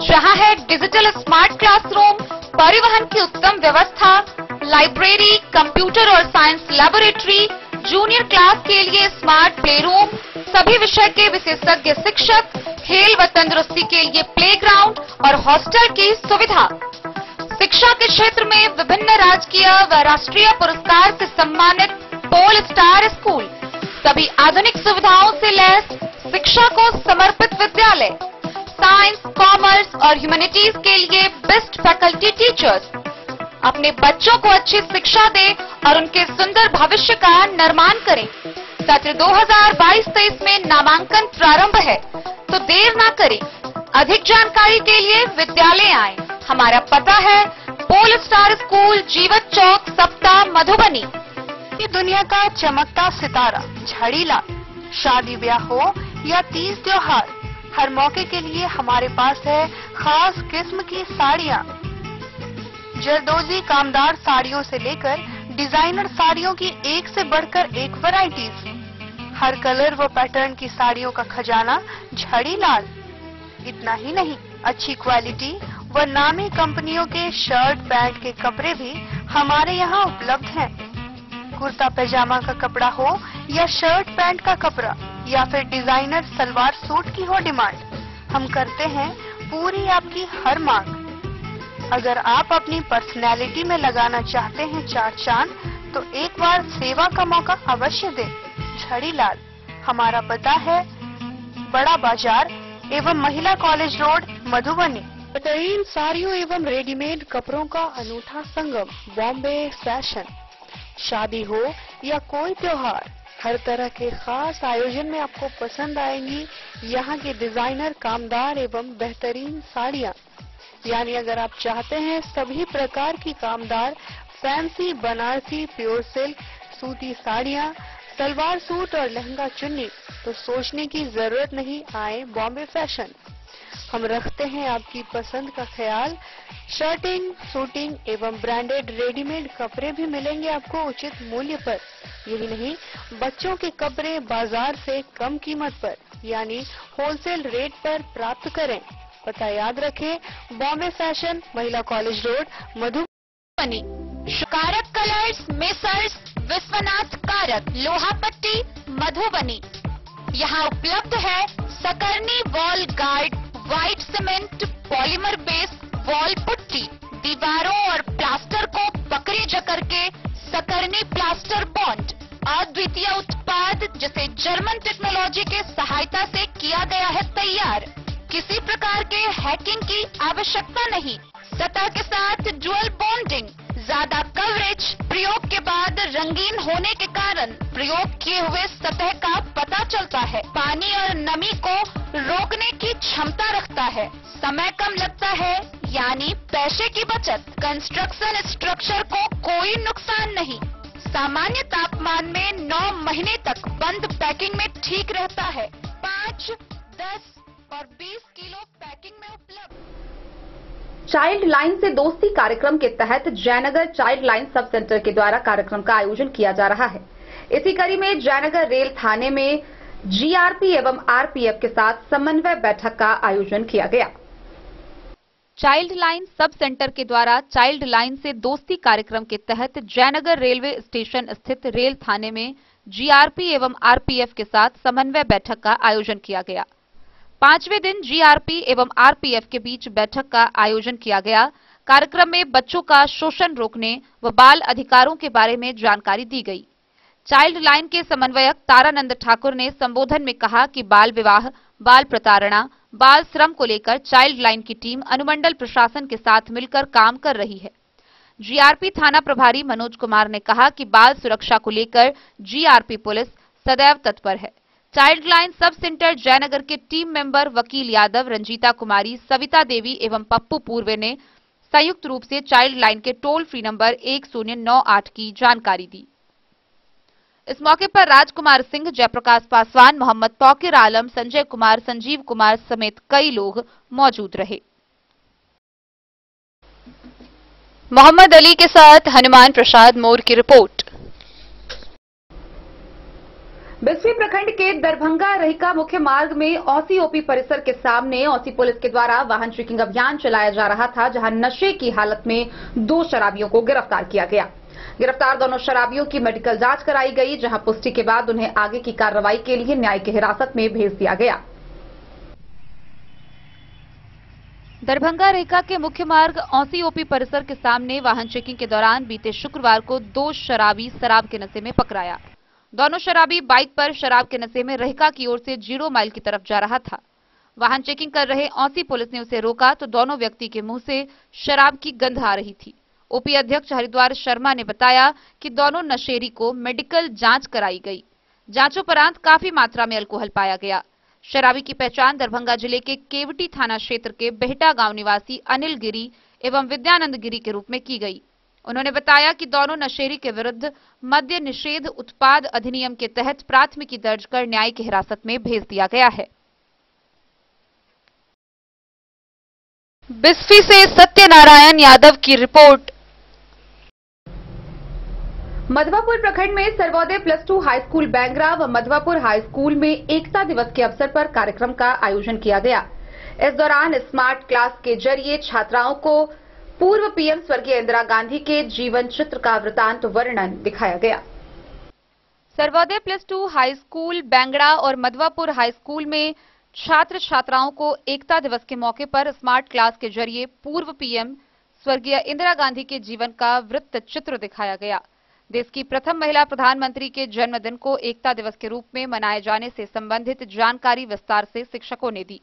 जहां है डिजिटल स्मार्ट क्लासरूम, परिवहन की उत्तम व्यवस्था, लाइब्रेरी, कंप्यूटर और साइंस लैबोरेटरी, जूनियर क्लास के लिए स्मार्ट प्ले रूम, सभी विषय के विशेषज्ञ शिक्षक, खेल व तंदुरुस्ती के लिए प्लेग्राउंड और हॉस्टल की सुविधा। शिक्षा के क्षेत्र में विभिन्न राजकीय व राष्ट्रीय पुरस्कार से सम्मानित पोल स्टार स्कूल, सभी आधुनिक सुविधाओं से लैस शिक्षा को समर्पित विद्यालय। साइंस, कॉमर्स और ह्यूमैनिटीज के लिए बेस्ट फैकल्टी टीचर्स। अपने बच्चों को अच्छी शिक्षा दें और उनके सुंदर भविष्य का निर्माण करें। सत्र 2022-23 में नामांकन प्रारंभ है, तो देर ना करें। अधिक जानकारी के लिए विद्यालय आएं। हमारा पता है पोल स्टार स्कूल, जीवत चौक, सप्ताह, मधुबनी। ये दुनिया का चमकता सितारा झाड़ीलाल। शादी ब्याह हो या तीज त्योहार, हर मौके के लिए हमारे पास है खास किस्म की साड़ियाँ। जरदोजी कामदार साड़ियों से लेकर डिजाइनर साड़ियों की एक से बढ़कर एक वैरायटीज। हर कलर व पैटर्न की साड़ियों का खजाना झाड़ीलाल। इतना ही नहीं, अच्छी क्वालिटी व नामी कंपनियों के शर्ट पैंट के कपड़े भी हमारे यहाँ उपलब्ध हैं। कुर्ता पैजामा का कपड़ा हो या शर्ट पैंट का कपड़ा या फिर डिजाइनर सलवार सूट की हो डिमांड, हम करते हैं पूरी आपकी हर मांग। अगर आप अपनी पर्सनैलिटी में लगाना चाहते हैं चार चांद, तो एक बार सेवा का मौका अवश्य दें। झाड़ीलाल, हमारा पता है बड़ा बाजार एवं महिला कॉलेज रोड, मधुबनी। बेहतरीन साड़ियों एवं रेडीमेड कपड़ों का अनूठा संगम, बॉम्बे फैशन। शादी हो या कोई त्योहार, हर तरह के खास आयोजन में आपको पसंद आएंगी यहाँ के डिजाइनर, कामदार एवं बेहतरीन साड़ियाँ। यानी अगर आप चाहते हैं सभी प्रकार की कामदार, फैंसी, बनारसी, प्योर सिल्क, सूती साड़ियाँ, सलवार सूट और लहंगा चुन्नी, तो सोचने की जरूरत नहीं, आए बॉम्बे फैशन। हम रखते हैं आपकी पसंद का ख्याल। शर्टिंग, सूटिंग एवं ब्रांडेड रेडीमेड कपड़े भी मिलेंगे आपको उचित मूल्य पर। यही नहीं, बच्चों के कपड़े बाजार से कम कीमत पर यानी होलसेल रेट पर प्राप्त करें। पता याद रखें, बॉम्बे फैशन, महिला कॉलेज रोड, मधुबनी। कारक कलर्स, मेसर्स विश्वनाथ कारक, लोहापट्टी, मधुबनी। यहाँ उपलब्ध है सकरनी wall guard, white cement, polymer base wall putty. दीवारों और प्लास्टर को पकड़ी जकड़ के सकरनी प्लास्टर बॉन्ड, अद्वितीय उत्पाद जिसे जर्मन टेक्नोलॉजी के सहायता से किया गया है तैयार। किसी प्रकार के हैकिंग की आवश्यकता नहीं। सतह के साथ डुअल बॉन्डिंग, ज्यादा कवरेज, प्रयोग के बाद रंगीन होने के कारण प्रयोग किए हुए सतह का पता चलता है। पानी और नमी को रोकने की क्षमता रखता है। समय कम लगता है, यानी पैसे की बचत। कंस्ट्रक्शन स्ट्रक्चर को कोई नुकसान नहीं। सामान्य तापमान में 9 महीने तक बंद पैकिंग में ठीक रहता है। 5, 10 और 20 किलो पैकिंग में उपलब्ध। चाइल्ड लाइन से दोस्ती कार्यक्रम के तहत Jaynagar child line sub centre के द्वारा कार्यक्रम का आयोजन किया जा रहा है। इसी कड़ी में जयनगर रेल थाने में जीआरपी एवं आरपीएफ के साथ समन्वय बैठक का आयोजन किया गया। चाइल्ड लाइन सब सेंटर के द्वारा चाइल्ड लाइन से दोस्ती कार्यक्रम के तहत जयनगर रेलवे स्टेशन स्थित रेल थाने में जीआरपी एवं आरपीएफ के साथ समन्वय बैठक का आयोजन किया गया। 5वें दिन जीआरपी एवं आरपीएफ के बीच बैठक का आयोजन किया गया। कार्यक्रम में बच्चों का शोषण रोकने व बाल अधिकारों के बारे में जानकारी दी गई। चाइल्ड लाइन के समन्वयक तारानंद ठाकुर ने संबोधन में कहा कि बाल विवाह, बाल प्रताड़ना, बाल श्रम को लेकर चाइल्ड लाइन की टीम अनुमंडल प्रशासन के साथ मिलकर काम कर रही है। जीआरपी थाना प्रभारी मनोज कुमार ने कहा कि बाल सुरक्षा को लेकर जीआरपी पुलिस सदैव तत्पर है। Child line sub centre Jaynagar के टीम मेंबर वकील यादव, रंजीता कुमारी, सविता देवी एवं पप्पू पूर्वे ने संयुक्त रूप से चाइल्ड लाइन के टोल फ्री नंबर 1098 की जानकारी दी। इस मौके पर राजकुमार सिंह, जयप्रकाश पासवान, मोहम्मद तौकीर आलम, संजय कुमार, संजीव कुमार समेत कई लोग मौजूद रहे। मोहम्मद अली के साथ हनुमान प्रसाद मोर की रिपोर्ट। बिस्फी प्रखंड के दरभंगा रहिका मुख्य मार्ग में औसी ओपी परिसर के सामने औसी पुलिस के द्वारा वाहन चेकिंग अभियान चलाया जा रहा था, जहां नशे की हालत में 2 शराबियों को गिरफ्तार किया गया। गिरफ्तार दोनों शराबियों की मेडिकल जांच कराई गई, जहां पुष्टि के बाद उन्हें आगे की कार्रवाई के लिए न्यायिक हिरासत में भेज दिया गया। दरभंगा रेखा के मुख्य मार्ग औसी ओपी परिसर के सामने वाहन चेकिंग के दौरान बीते शुक्रवार को 2 शराबी शराब के नशे में पकड़ाया। दोनों शराबी बाइक पर शराब के नशे में रेखा की ओर से 0 माइल की तरफ जा रहा था। वाहन चेकिंग कर रहे औसी पुलिस ने उसे रोका तो दोनों व्यक्ति के मुंह से शराब की गंध आ रही थी। ओपी अध्यक्ष हरिद्वार शर्मा ने बताया कि दोनों नशेरी को मेडिकल जांच कराई गई। जांचोपरांत काफी मात्रा में अल्कोहल पाया गया। शराबी की पहचान दरभंगा जिले के केवटी थाना क्षेत्र के बेहटा गांव निवासी अनिल गिरी एवं विद्यानंद गिरी के रूप में की गई। उन्होंने बताया कि दोनों नशेरी के विरुद्ध मद्य निषेध उत्पाद अधिनियम के तहत प्राथमिकी दर्ज कर न्यायिक हिरासत में भेज दिया गया है। बिस्फी से सत्यनारायण यादव की रिपोर्ट। मधवापुर प्रखंड में सर्वोदय +2 हाई स्कूल बैंगरा व मधवापुर हाई स्कूल में एकता दिवस के अवसर पर कार्यक्रम का आयोजन किया गया। इस दौरान स्मार्ट क्लास के जरिए छात्राओं को पूर्व पीएम स्वर्गीय इंदिरा गांधी के जीवन चित्र का वृतांत वर्णन दिखाया गया। सर्वोदय +2 हाई स्कूल बैंगड़ा और मधवापुर हाई स्कूल में छात्र छात्राओं को एकता दिवस के मौके पर स्मार्ट क्लास के जरिए पूर्व पीएम स्वर्गीय इंदिरा गांधी के जीवन का वृत्त चित्र दिखाया गया। देश की प्रथम महिला प्रधानमंत्री के जन्मदिन को एकता दिवस के रूप में मनाए जाने से संबंधित जानकारी विस्तार से शिक्षकों ने दी।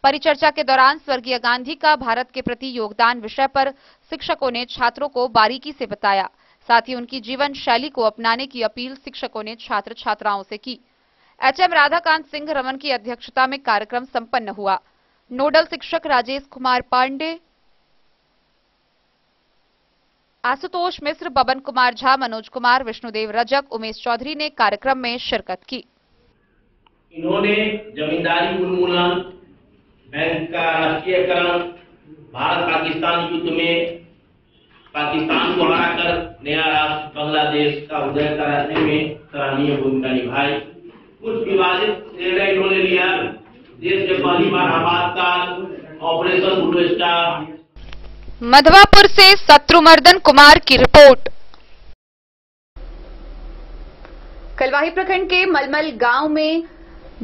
परिचर्चा के दौरान स्वर्गीय गांधी का भारत के प्रति योगदान विषय पर शिक्षकों ने छात्रों को बारीकी से बताया। साथ ही उनकी जीवन शैली को अपनाने की अपील शिक्षकों ने छात्र छात्राओं से की। एचएम राधाकांत सिंह रमन की अध्यक्षता में कार्यक्रम संपन्न हुआ। नोडल शिक्षक राजेश कुमार पांडे, आशुतोष मिश्र, बबन कुमार झा, मनोज कुमार, विष्णुदेव रजक, उमेश चौधरी ने कार्यक्रम में शिरकत की। इन्होंने जमींदारी उन्मूलन, बैंक का राष्ट्रीयकरण, भारत पाकिस्तान युद्ध में पाकिस्तान को हराकर नया राष्ट्र बांग्लादेश का उदय कराने में सराहनीय भूमिका निभाई। कुछ विवादित निर्णय इन्होंने लिया। देश के पहली बार आपातकाल ऑपरेशन ब्लू स्टार। मधवापुर से शत्रुमर्दन कुमार की रिपोर्ट। कलवाही प्रखंड के मलमल गांव में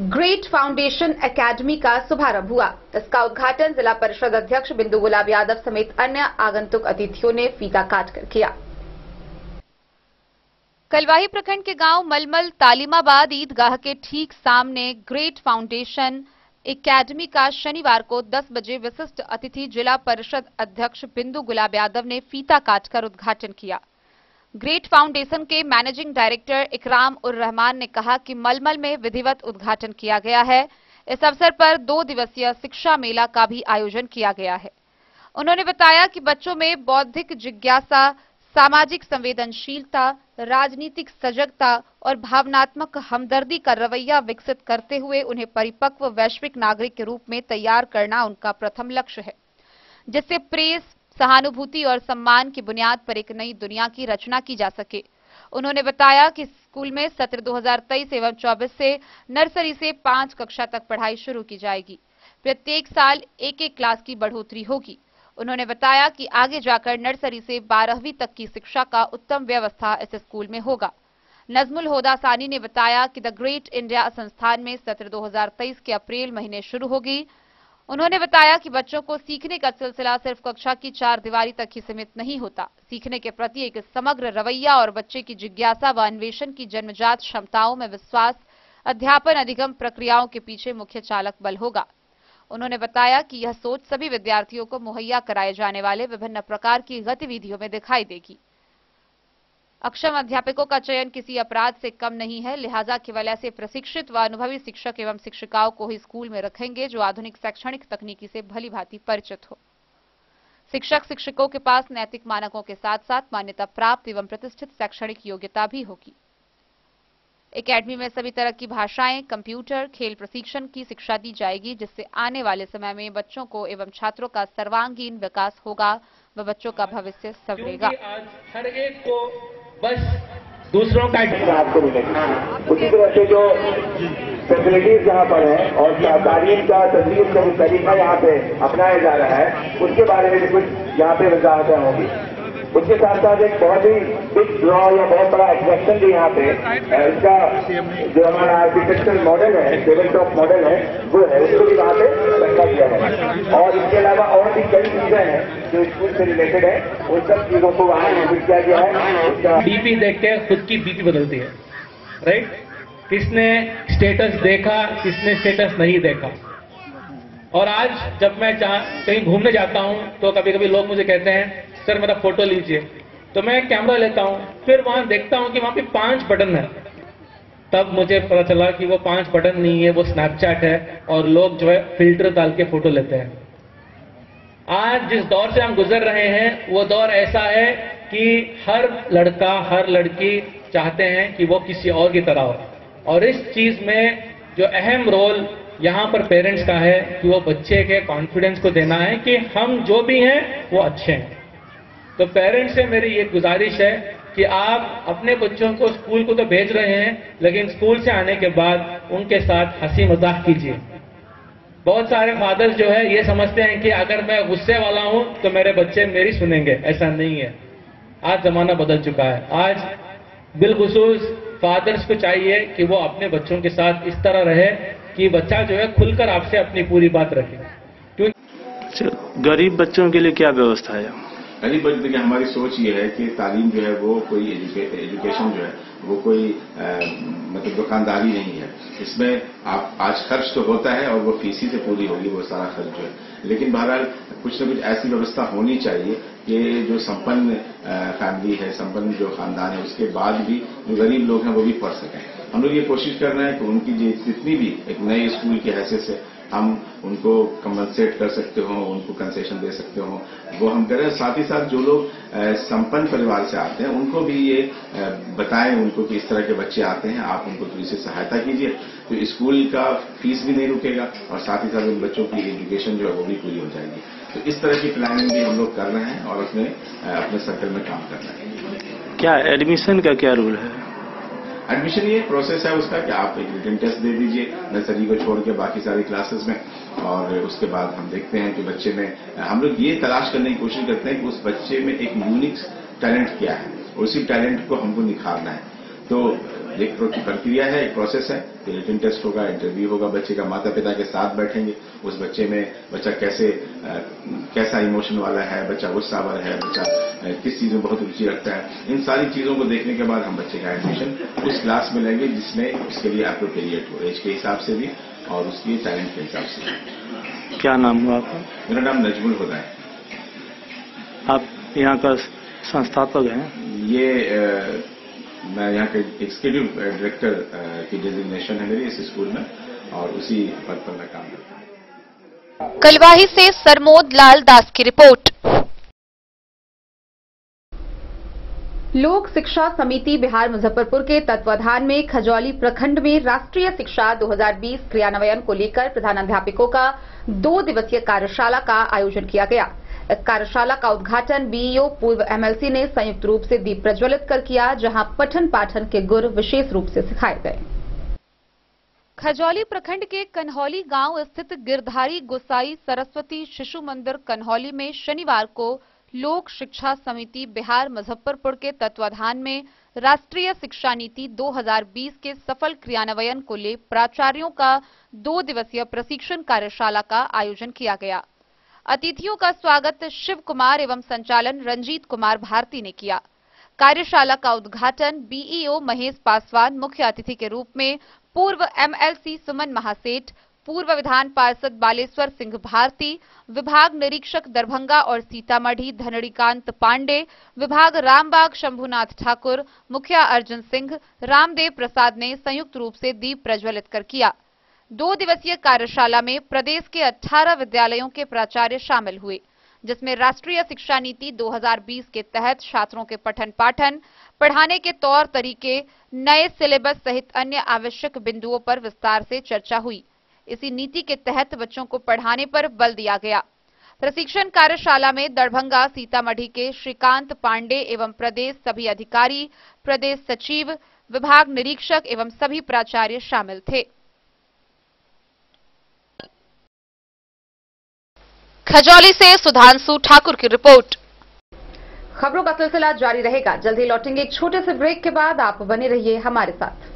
ग्रेट फाउंडेशन एकेडमी का शुभारंभ हुआ। इसका उद्घाटन जिला परिषद अध्यक्ष बिंदु गुलाब यादव समेत अन्य आगंतुक अतिथियों ने फीता काटकर किया। कलवाही प्रखंड के गांव मलमल तालिमाबाद ईदगाह के ठीक सामने ग्रेट फाउंडेशन एकेडमी का शनिवार को 10 बजे विशिष्ट अतिथि जिला परिषद अध्यक्ष बिंदु गुलाब यादव ने फीता काटकर उद्घाटन किया। ग्रेट फाउंडेशन के मैनेजिंग डायरेक्टर इकराम उर रहमान ने कहा कि मलमल में विधिवत उद्घाटन किया गया है। इस अवसर पर 2 दिवसीय शिक्षा मेला का भी आयोजन किया गया है। उन्होंने बताया कि बच्चों में बौद्धिक जिज्ञासा, सामाजिक संवेदनशीलता, राजनीतिक सजगता और भावनात्मक हमदर्दी का रवैया विकसित करते हुए उन्हें परिपक्व वैश्विक नागरिक के रूप में तैयार करना उनका प्रथम लक्ष्य है, जिससे प्रेस, सहानुभूति और सम्मान की बुनियाद पर एक नई दुनिया की रचना की जा सके। उन्होंने बताया कि स्कूल में सत्र 2023 एवं 24 से नर्सरी से 5 कक्षा तक पढ़ाई शुरू की जाएगी। प्रत्येक साल एक क्लास की बढ़ोतरी होगी। उन्होंने बताया कि आगे जाकर नर्सरी से 12वीं तक की शिक्षा का उत्तम व्यवस्था इस स्कूल में होगा। नजमुल होदा सानी ने बताया कि द ग्रेट इंडिया संस्थान में सत्र 2023 के अप्रैल महीने शुरू होगी। उन्होंने बताया कि बच्चों को सीखने का सिलसिला सिर्फ कक्षा की 4 दीवारी तक ही सीमित नहीं होता। सीखने के प्रति एक समग्र रवैया और बच्चे की जिज्ञासा व अन्वेषण की जन्मजात क्षमताओं में विश्वास अध्यापन अधिगम प्रक्रियाओं के पीछे मुख्य चालक बल होगा। उन्होंने बताया कि यह सोच सभी विद्यार्थियों को मुहैया कराए जाने वाले विभिन्न प्रकार की गतिविधियों में दिखाई देगी। अक्षम अध्यापकों का चयन किसी अपराध से कम नहीं है, लिहाजा केवल ऐसे प्रशिक्षित व अनुभवी शिक्षक एवं शिक्षिकाओं को ही स्कूल में रखेंगे जो आधुनिक शैक्षणिक तकनीकी से भली भांति परिचित हो। शिक्षक शिक्षकों के पास नैतिक मानकों के साथ साथ मान्यता प्राप्त एवं प्रतिष्ठित शैक्षणिक योग्यता भी होगी। एकेडमी में सभी तरह की भाषाएं, कंप्यूटर, खेल प्रशिक्षण की शिक्षा दी जाएगी, जिससे आने वाले समय में बच्चों को एवं छात्रों का सर्वांगीण विकास होगा व बच्चों का भविष्य संवरेगा। आज हर एक को बस दूसरों का आपको मिलेगी। उसी तरह से जो फैसिलिटीज यहाँ पर है और तालीम का तस्वीर का जो तरीका यहाँ पे अपनाया जा रहा है, उसके बारे में भी कुछ यहाँ पे वजाहतें होंगी। उसके साथ साथ एक बहुत ही बिग ड्रॉ या बहुत बड़ा अट्रैक्शन भी यहाँ पे इसका जो हमारा आर्किटेक्चरल मॉडल है, टेबल टॉप मॉडल है, वो है, उसको भी वहाँ पे रखा गया है। और इसके अलावा और भी कई चीजें हैं जो स्कूल से रिलेटेड है, उन सब चीजों को वहाँ इंक्लूड किया गया है। उसका डीपी देख के खुद की बीपी बदलती है, राइट? किसने स्टेटस देखा, किसने स्टेटस नहीं देखा। और आज जब मैं कहीं घूमने जाता हूं तो कभी कभी लोग मुझे कहते हैं सर मेरा फोटो लीजिए, तो मैं कैमरा लेता हूं, फिर वहां देखता हूं कि वहां पे 5 बटन है। तब मुझे पता चला कि वो 5 बटन नहीं है, वो स्नैपचैट है और लोग जो है फिल्टर डाल के फोटो लेते हैं। आज जिस दौर से हम गुजर रहे हैं वो दौर ऐसा है कि हर लड़का हर लड़की चाहते हैं कि वो किसी और की तरह हो, और इस चीज में जो अहम रोल यहाँ पर पेरेंट्स का है कि वो बच्चे के कॉन्फिडेंस को देना है कि हम जो भी हैं वो अच्छे हैं। तो पेरेंट्स से मेरी ये गुजारिश है कि आप अपने बच्चों को स्कूल को तो भेज रहे हैं, लेकिन स्कूल से आने के बाद उनके साथ हंसी मजाक कीजिए। बहुत सारे फादर्स जो है ये समझते हैं कि अगर मैं गुस्से वाला हूं तो मेरे बच्चे मेरी सुनेंगे, ऐसा नहीं है। आज जमाना बदल चुका है। आज बिलखुसूस फादर्स को चाहिए कि वो अपने बच्चों के साथ इस तरह रहे कि बच्चा जो है खुलकर आपसे अपनी पूरी बात रखे। क्योंकि गरीब बच्चों के लिए क्या व्यवस्था है? गरीब बच्चे की हमारी सोच ये है कि तालीम जो है वो कोई एजुकेशन जो है वो कोई मतलब दुकानदारी नहीं है। इसमें आप आज खर्च तो होता है और वो फीस ही से पूरी होगी वो सारा खर्च जो है, लेकिन बहरहाल कुछ न कुछ ऐसी व्यवस्था होनी चाहिए कि जो संपन्न फैमिली है, संपन्न जो खानदान है, उसके बाद भी जो गरीब लोग हैं वो भी पढ़ सकें। हम लोग ये कोशिश कर रहे हैं कि उनकी जितनी भी एक नए स्कूल की हैसियत से हम उनको कंपनसेट कर सकते हो, उनको कंसेशन दे सकते हो, वो हम करें। साथ ही साथ जो लोग संपन्न परिवार से आते हैं उनको भी ये बताएं उनको कि इस तरह के बच्चे आते हैं, आप उनको थोड़ी सी सहायता कीजिए, तो स्कूल का फीस भी नहीं रुकेगा और साथ ही साथ उन बच्चों की एजुकेशन जो है वो भी पूरी हो जाएगी। तो इस तरह की प्लानिंग भी हम लोग कर रहे हैं और अपने सर्कल में काम कर रहे हैं। क्या एडमिशन का क्या रूल है? एडमिशन ये प्रोसेस है उसका कि आप एक रिटन टेस्ट दे दीजिए नर्सरी को छोड़ के बाकी सारी क्लासेस में, और उसके बाद हम देखते हैं कि बच्चे में हम लोग ये तलाश करने की कोशिश करते हैं कि उस बच्चे में एक यूनिक टैलेंट क्या है और उसी टैलेंट को हमको निखारना है। तो एक प्रक्रिया है, एक प्रोसेस है कि रिटन टेस्ट होगा, इंटरव्यू होगा, बच्चे का माता पिता के साथ बैठेंगे, उस बच्चे में बच्चा कैसा इमोशन वाला है, बच्चा गुस्सावर है, बच्चा किस चीज में बहुत रुचि रखता है, इन सारी चीजों को देखने के बाद हम बच्चे का एडमिशन उस क्लास में लेंगे जिसमें उसके लिए एप्रोप्रिएट हो, एज के हिसाब से भी और उसकी टैलेंट के हिसाब से भी। क्या नाम हुआ आपका? मेरा नाम नजमुल होदा है। आप यहाँ का संस्थापक हैं? ये मैं यहाँ के एग्जीक्यूटिव डायरेक्टर की डेजिग्नेशन है मेरी इस स्कूल में और उसी पद पर मैं काम करता हूँ। कलवाही से सरमोद लाल दास की रिपोर्ट। लोक शिक्षा समिति बिहार मुजफ्फरपुर के तत्वाधान में खजौली प्रखंड में राष्ट्रीय शिक्षा 2020 क्रियान्वयन को लेकर प्रधानाध्यापकों का 2 दिवसीय कार्यशाला का आयोजन किया गया। इस कार्यशाला का उद्घाटन बीईओ पूर्व एमएलसी ने संयुक्त रूप से दीप प्रज्वलित कर किया, जहां पठन पाठन के गुर विशेष रूप से सिखाए गए। खजौली प्रखंड के कन्हौली गांव स्थित गिरधारी गोसाई सरस्वती शिशु मंदिर कन्हौली में शनिवार को लोक शिक्षा समिति बिहार मुजफ्फरपुर के तत्वाधान में राष्ट्रीय शिक्षा नीति 2020 के सफल क्रियान्वयन को ले प्राचार्यों का 2 दिवसीय प्रशिक्षण कार्यशाला का आयोजन किया गया। अतिथियों का स्वागत शिव कुमार एवं संचालन रंजीत कुमार भारती ने किया। कार्यशाला का उद्घाटन बीईओ महेश पासवान, मुख्य अतिथि के रूप में पूर्व एमएलसी सुमन महासेठ, पूर्व विधान पार्षद बालेश्वर सिंह भारती, विभाग निरीक्षक दरभंगा और सीतामढ़ी धनड़ीकांत पांडे, विभाग रामबाग शंभुनाथ ठाकुर, मुखिया अर्जुन सिंह, रामदेव प्रसाद ने संयुक्त रूप से दीप प्रज्वलित कर किया। 2 दिवसीय कार्यशाला में प्रदेश के 18 विद्यालयों के प्राचार्य शामिल हुए, जिसमें राष्ट्रीय शिक्षा नीति 2020 के तहत छात्रों के पठन पाठन, पढ़ाने के तौर तरीके, नए सिलेबस सहित अन्य आवश्यक बिंदुओं पर विस्तार से चर्चा हुई। इसी नीति के तहत बच्चों को पढ़ाने पर बल दिया गया। प्रशिक्षण कार्यशाला में दरभंगा, सीतामढ़ी के श्रीकांत पांडे एवं प्रदेश सभी अधिकारी, प्रदेश सचिव, विभाग निरीक्षक एवं सभी प्राचार्य शामिल थे। खजौली से सुधांशु ठाकुर की रिपोर्ट। खबरों का सिलसिला जारी रहेगा। जल्द ही लौटेंगे एक छोटे से ब्रेक के बाद। आप बने रहिए हमारे साथ।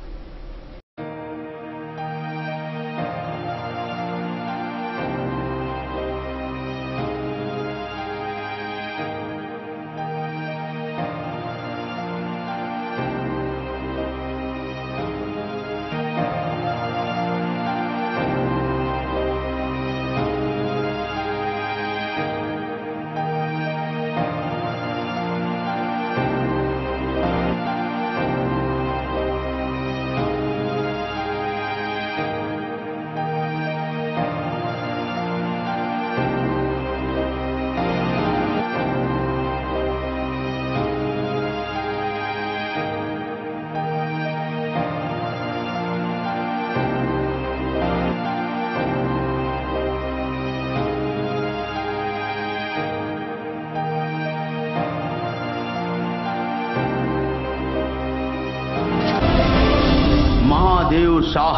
महादेव शाह,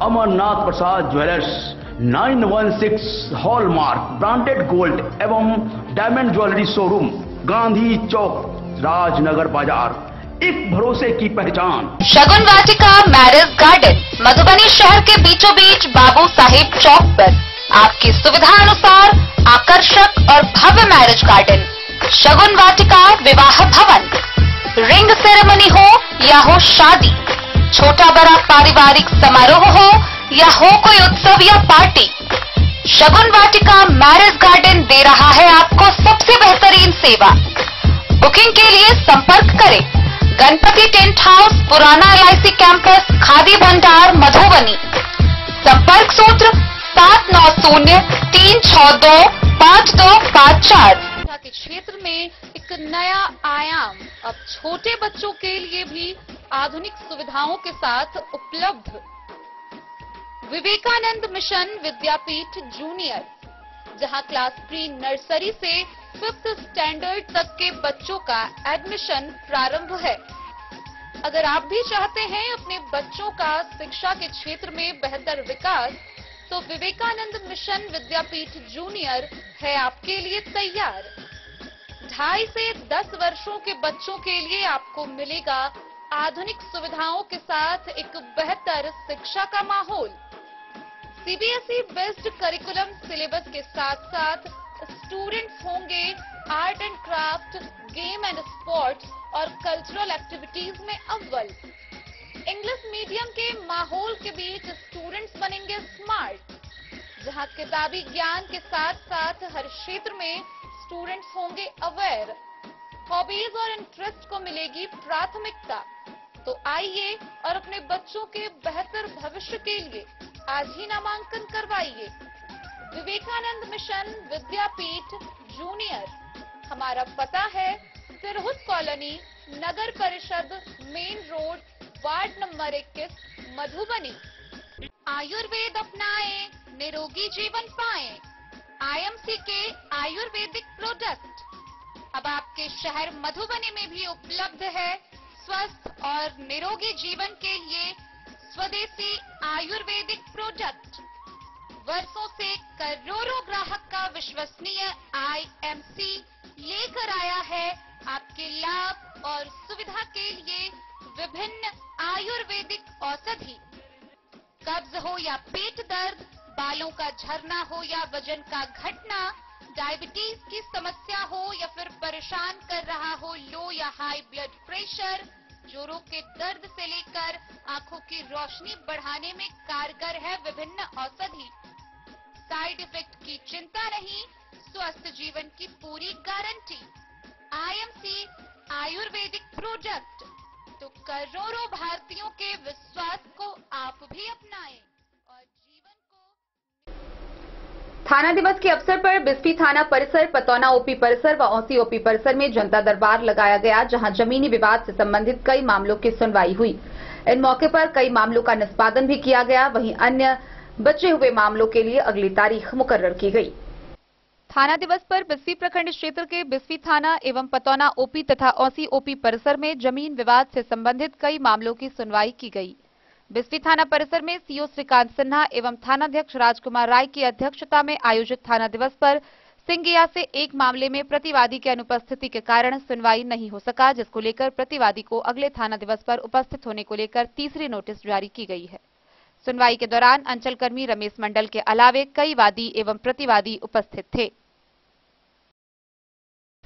अमरनाथ प्रसाद ज्वेलर्स, 916 हॉलमार्क ब्रांडेड गोल्ड एवं डायमंड ज्वेलरी शोरूम, गांधी चौक, राजनगर बाजार, एक भरोसे की पहचान। शगुन वाटिका मैरिज गार्डन, मधुबनी शहर के बीचों बीच बाबू साहेब चौक पर आपकी सुविधा अनुसार आकर्षक और भव्य मैरिज गार्डन। शगुन वाटिका विवाह भवन, रिंग सेरेमनी हो या हो शादी, छोटा बड़ा पारिवारिक समारोह हो या हो कोई उत्सव या पार्टी, शगुन वाटिका मैरिज गार्डन दे रहा है आपको सबसे बेहतरीन सेवा। बुकिंग के लिए संपर्क करें गणपति टेंट हाउस, पुराना LIC कैंपस, खादी भंडार, मधुबनी। संपर्क सूत्र 7903625254। के क्षेत्र में एक नया आयाम अब छोटे बच्चों के लिए भी आधुनिक सुविधाओं के साथ उपलब्ध। विवेकानंद मिशन विद्यापीठ जूनियर, जहां क्लास प्री नर्सरी से 5th स्टैंडर्ड तक के बच्चों का एडमिशन प्रारंभ है। अगर आप भी चाहते हैं अपने बच्चों का शिक्षा के क्षेत्र में बेहतर विकास, तो विवेकानंद मिशन विद्यापीठ जूनियर है आपके लिए तैयार। 2.5 से 10 वर्षों के बच्चों के लिए आपको मिलेगा आधुनिक सुविधाओं के साथ एक बेहतर शिक्षा का माहौल। CBSE बेस्ड करिकुलम सिलेबस के साथ साथ स्टूडेंट्स होंगे art and craft, game and sports और कल्चरल एक्टिविटीज में अव्वल। इंग्लिश मीडियम के माहौल के बीच स्टूडेंट्स बनेंगे स्मार्ट, जहां किताबी ज्ञान के साथ साथ हर क्षेत्र में स्टूडेंट्स होंगे अवेयर। हॉबीज और इंटरेस्ट को मिलेगी प्राथमिकता। तो आइए और अपने बच्चों के बेहतर भविष्य के लिए आज ही नामांकन करवाइए। विवेकानंद मिशन विद्यापीठ जूनियर, हमारा पता है तिरहुत कॉलोनी, नगर परिषद, main road, ward number 21, Madhubani. Ayurveda अपनाएं, निरोगी जीवन पाएं। आईएमसी के आयुर्वेदिक प्रोडक्ट अब आपके शहर मधुबनी में भी उपलब्ध है। स्वस्थ और निरोगी जीवन के लिए स्वदेशी आयुर्वेदिक प्रोडक्ट वर्षों से करोड़ों ग्राहक का विश्वसनीय आईएमसी लेकर आया है आपके लाभ और सुविधा के लिए विभिन्न आयुर्वेदिक औषधि। कब्ज हो या पेट दर्द, बालों का झरना हो या वजन का घटना, डायबिटीज की समस्या हो या फिर परेशान कर रहा हो लो या हाई ब्लड प्रेशर, जोड़ों के दर्द से लेकर आंखों की रोशनी बढ़ाने में कारगर है विभिन्न औषधि। साइड इफेक्ट की चिंता नहीं, स्वस्थ जीवन की पूरी गारंटी। आईएमसी आयुर्वेदिक प्रोडक्ट, तो करोड़ों भारतीयों के विश्वास को आप भी अपनाएं और जीवन को। थाना दिवस के अवसर पर बिस्फी थाना परिसर, पतौना ओपी परिसर व औसी ओपी परिसर में जनता दरबार लगाया गया, जहां जमीनी विवाद से संबंधित कई मामलों की सुनवाई हुई। इन मौके पर कई मामलों का निष्पादन भी किया गया, वहीं अन्य बचे हुए मामलों के लिए अगली तारीख मुकर्रर की गई। थाना दिवस पर बिस्फी प्रखंड क्षेत्र के बिस्फी थाना एवं पतौना ओपी तथा औसी ओपी परिसर में जमीन विवाद से संबंधित कई मामलों की सुनवाई की गई। बिस्फी थाना परिसर में सीओ श्रीकांत सिन्हा एवं थानाध्यक्ष राजकुमार राय की अध्यक्षता में आयोजित थाना दिवस पर सिंगिया से एक मामले में प्रतिवादी के अनुपस्थिति के कारण सुनवाई नहीं हो सका, जिसको लेकर प्रतिवादी को अगले थाना दिवस पर उपस्थित होने को लेकर तीसरी नोटिस जारी की गई है। सुनवाई के दौरान अंचलकर्मी रमेश मंडल के अलावे कई वादी एवं प्रतिवादी उपस्थित थे।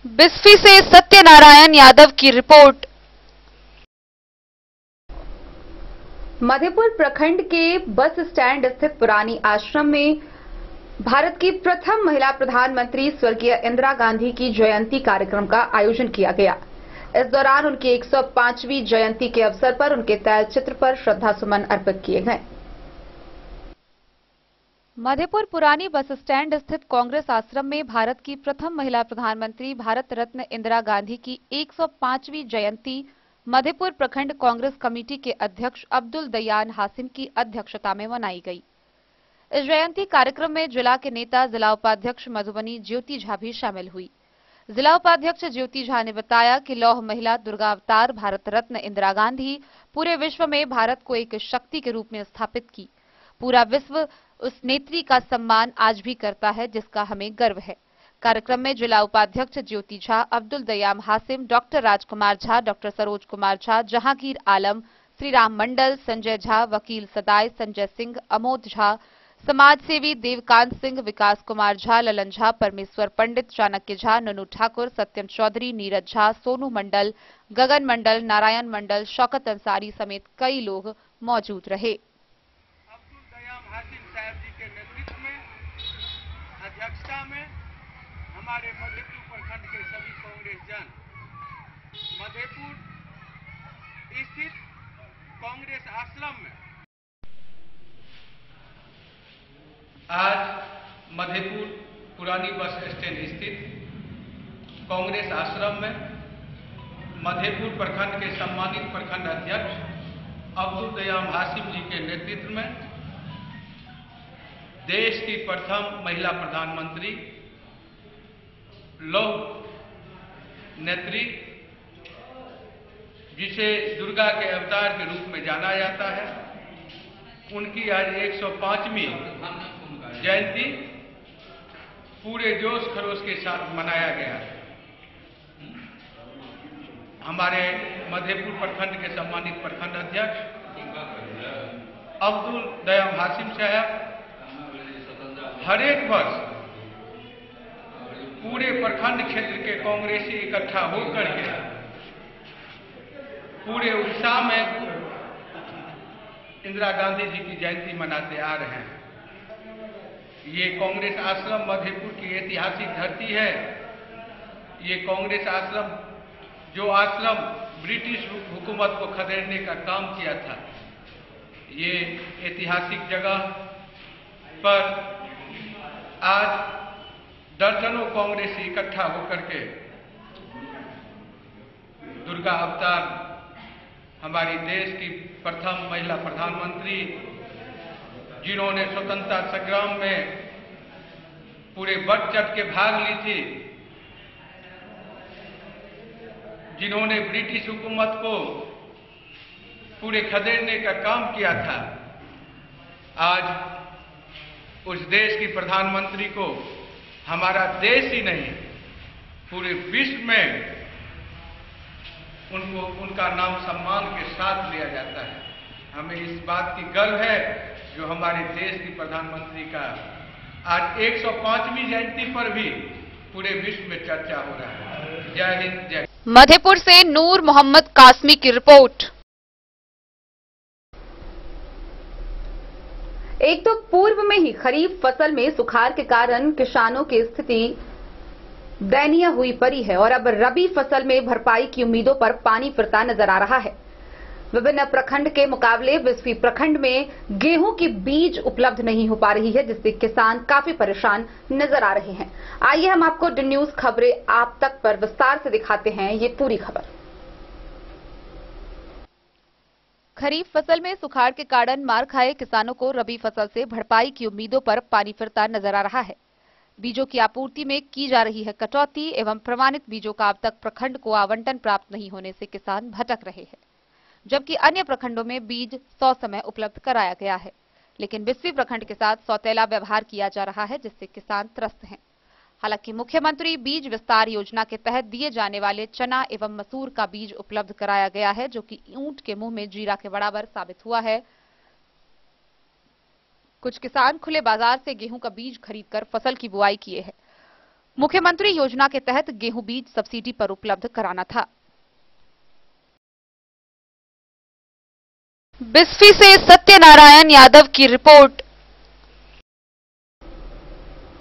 बिस्फी से सत्यनारायण यादव की रिपोर्ट। मधेपुर प्रखंड के बस स्टैंड स्थित पुरानी आश्रम में भारत की प्रथम महिला प्रधानमंत्री स्वर्गीय इंदिरा गांधी की जयंती कार्यक्रम का आयोजन किया गया। इस दौरान उनकी 105वीं जयंती के अवसर पर उनके तैलचित्र पर श्रद्धा सुमन अर्पित किए गए। मधेपुर पुरानी बस स्टैंड स्थित कांग्रेस आश्रम में भारत की प्रथम महिला प्रधानमंत्री भारत रत्न इंदिरा गांधी की 105वीं जयंती मधेपुर प्रखंड कांग्रेस कमेटी के अध्यक्ष अब्दुल दयान हासिम की अध्यक्षता में मनाई गई। इस जयंती कार्यक्रम में जिला के नेता जिला उपाध्यक्ष मधुबनी ज्योति झा भी शामिल हुई। जिला उपाध्यक्ष ज्योति झा ने बताया कि लौह महिला दुर्गा अवतार भारत रत्न इंदिरा गांधी पूरे विश्व में भारत को एक शक्ति के रूप में स्थापित की। पूरा विश्व उस नेत्री का सम्मान आज भी करता है, जिसका हमें गर्व है। कार्यक्रम में जिला उपाध्यक्ष ज्योति झा, अब्दुल दयाम हासिम, डॉक्टर राजकुमार झा, डॉक्टर सरोज कुमार झा, जहांगीर आलम, श्रीराम मंडल, संजय झा, वकील सदाय, संजय सिंह, अमोद झा, समाज सेवी देवकांत सिंह, विकास कुमार झा, ललन झा, परमेश्वर पंडित, चाणक्य झा, ननू ठाकुर, सत्यम चौधरी, नीरज झा, सोनू मंडल, गगन मंडल, नारायण मंडल, शौकत अंसारी समेत कई लोग मौजूद रहे। अध्यक्षता में हमारे मधेपुर प्रखंड के सभी कांग्रेस जन मधेपुर स्थित कांग्रेस आश्रम में आज मधेपुर पुरानी बस स्टैंड स्थित कांग्रेस आश्रम में मधेपुर प्रखंड के सम्मानित प्रखंड अध्यक्ष अब्दुल दयाम हासिम जी के नेतृत्व में देश की प्रथम महिला प्रधानमंत्री लौह नेत्री, जिसे दुर्गा के अवतार के रूप में जाना जाता है, उनकी आज 105वीं जयंती पूरे जोश खरोश के साथ मनाया गया। हमारे मधेपुर प्रखंड के सम्मानित प्रखंड अध्यक्ष अब्दुल दयाम हासिम साहब हर एक वर्ष पूरे प्रखंड क्षेत्र के कांग्रेसी इकट्ठा होकर के पूरे उत्साह में इंदिरा गांधी जी की जयंती मनाते आ रहे हैं। ये कांग्रेस आश्रम मधेपुर की ऐतिहासिक धरती है। ये कांग्रेस आश्रम, जो आश्रम ब्रिटिश हुकूमत को खदेड़ने का काम किया था, ये ऐतिहासिक जगह पर आज दर्जनों कांग्रेसी इकट्ठा होकर के दुर्गा अवतार, हमारी देश की प्रथम महिला प्रधानमंत्री, जिन्होंने स्वतंत्रता संग्राम में पूरे बढ़ चढ़ के भाग ली थी, जिन्होंने ब्रिटिश हुकूमत को पूरे खदेड़ने का काम किया था, आज उस देश की प्रधानमंत्री को हमारा देश ही नहीं पूरे विश्व में उनका नाम सम्मान के साथ लिया जाता है। हमें इस बात की गर्व है जो हमारे देश की प्रधानमंत्री का आज 105वीं जयंती पर भी पूरे विश्व में चर्चा हो रहा है। जय हिंद, जय। मधेपुर से नूर मोहम्मद कासमी की रिपोर्ट। एक तो पूर्व में ही खरीफ फसल में सुखाड़ के कारण किसानों की स्थिति दयनीय हुई पड़ी है और अब रबी फसल में भरपाई की उम्मीदों पर पानी फिरता नजर आ रहा है। विभिन्न प्रखंड के मुकाबले बिस्फी प्रखंड में गेहूं की बीज उपलब्ध नहीं हो पा रही है, जिससे किसान काफी परेशान नजर आ रहे हैं। आइए हम आपको डी न्यूज खबरें आप तक पर विस्तार से दिखाते हैं ये पूरी खबर। खरीफ फसल में सुखाड़ के कारण मार खाए किसानों को रबी फसल से भरपाई की उम्मीदों पर पानी फिरता नजर आ रहा है। बीजों की आपूर्ति में की जा रही है कटौती एवं प्रमाणित बीजों का अब तक प्रखंड को आवंटन प्राप्त नहीं होने से किसान भटक रहे हैं, जबकि अन्य प्रखंडों में बीज 100 समय उपलब्ध कराया गया है, लेकिन बिस्फी प्रखंड के साथ सौतेला व्यवहार किया जा रहा है, जिससे किसान त्रस्त हैं। हालांकि मुख्यमंत्री बीज विस्तार योजना के तहत दिए जाने वाले चना एवं मसूर का बीज उपलब्ध कराया गया है, जो कि ऊंट के मुंह में जीरा के बराबर साबित हुआ है। कुछ किसान खुले बाजार से गेहूं का बीज खरीदकर फसल की बुआई किए हैं। मुख्यमंत्री योजना के तहत गेहूं बीज सब्सिडी पर उपलब्ध कराना था। बिस्फी से सत्यनारायण यादव की रिपोर्ट।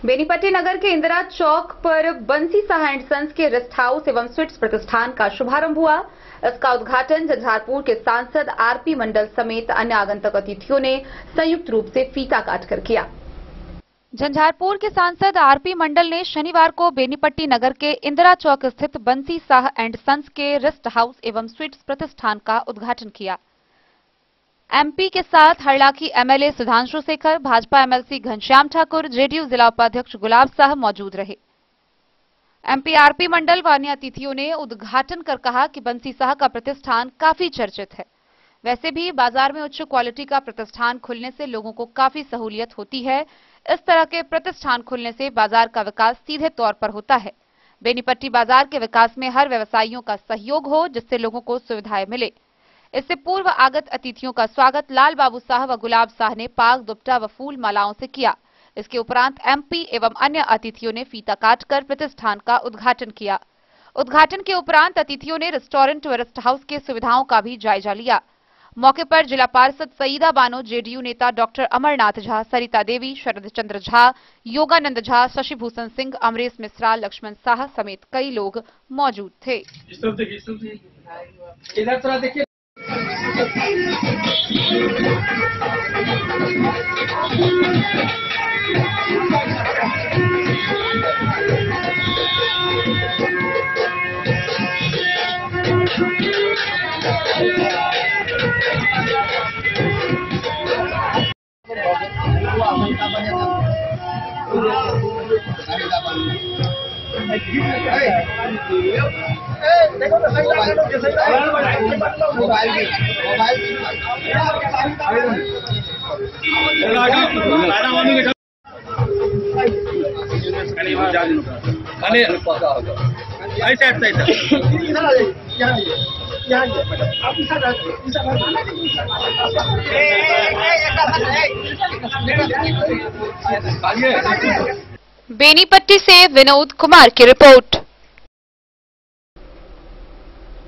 बेनीपट्टी नगर के इंदिरा चौक पर बंसी साहा एंड सन्स के रेस्ट हाउस एवं स्वीट्स प्रतिष्ठान का शुभारंभ हुआ। इसका उद्घाटन झंझारपुर के सांसद आरपी मंडल समेत अन्य आगंतुक अतिथियों ने संयुक्त रूप से फीता काटकर किया। झंझारपुर के सांसद आरपी मंडल ने शनिवार को बेनीपट्टी नगर के इंदिरा चौक स्थित बंसी साहा एंड सन्स के रेस्ट हाउस एवं स्वीट्स प्रतिष्ठान का उद्घाटन किया। एमपी के साथ Harlakhi MLA Sudhanshu Shekhar, Bhajpa MLC Ghanshyam Thakur, JDU जिला उपाध्यक्ष गुलाब साह मौजूद रहे। एमपी आरपी मंडल व अन्य अतिथियों ने उद्घाटन कर कहा कि बंसी साह का प्रतिष्ठान काफी चर्चित है। वैसे भी बाजार में उच्च क्वालिटी का प्रतिष्ठान खुलने से लोगों को काफी सहूलियत होती है। इस तरह के प्रतिष्ठान खुलने से बाजार का विकास सीधे तौर पर होता है। बेनीपट्टी बाजार के विकास में हर व्यवसायियों का सहयोग हो, जिससे लोगों को सुविधाएं मिले। इससे पूर्व आगत अतिथियों का स्वागत लाल बाबू साह व गुलाब साह ने पाग, दुपट्टा व फूल मालाओं से किया। इसके उपरांत एमपी एवं अन्य अतिथियों ने फीता काटकर प्रतिष्ठान का उद्घाटन किया। उद्घाटन के उपरांत अतिथियों ने रेस्टोरेंट व रेस्ट हाउस की सुविधाओं का भी जायजा लिया। मौके पर जिला पार्षद सईदा बानो, जेडीयू नेता डॉक्टर अमरनाथ झा, सरिता देवी, शरद चंद्र झा, योगानंद झा, शशिभूषण सिंह, अमरेश मिश्रा, लक्ष्मण साह समेत कई लोग मौजूद थे। बेनीपट्टी से विनोद कुमार की रिपोर्ट।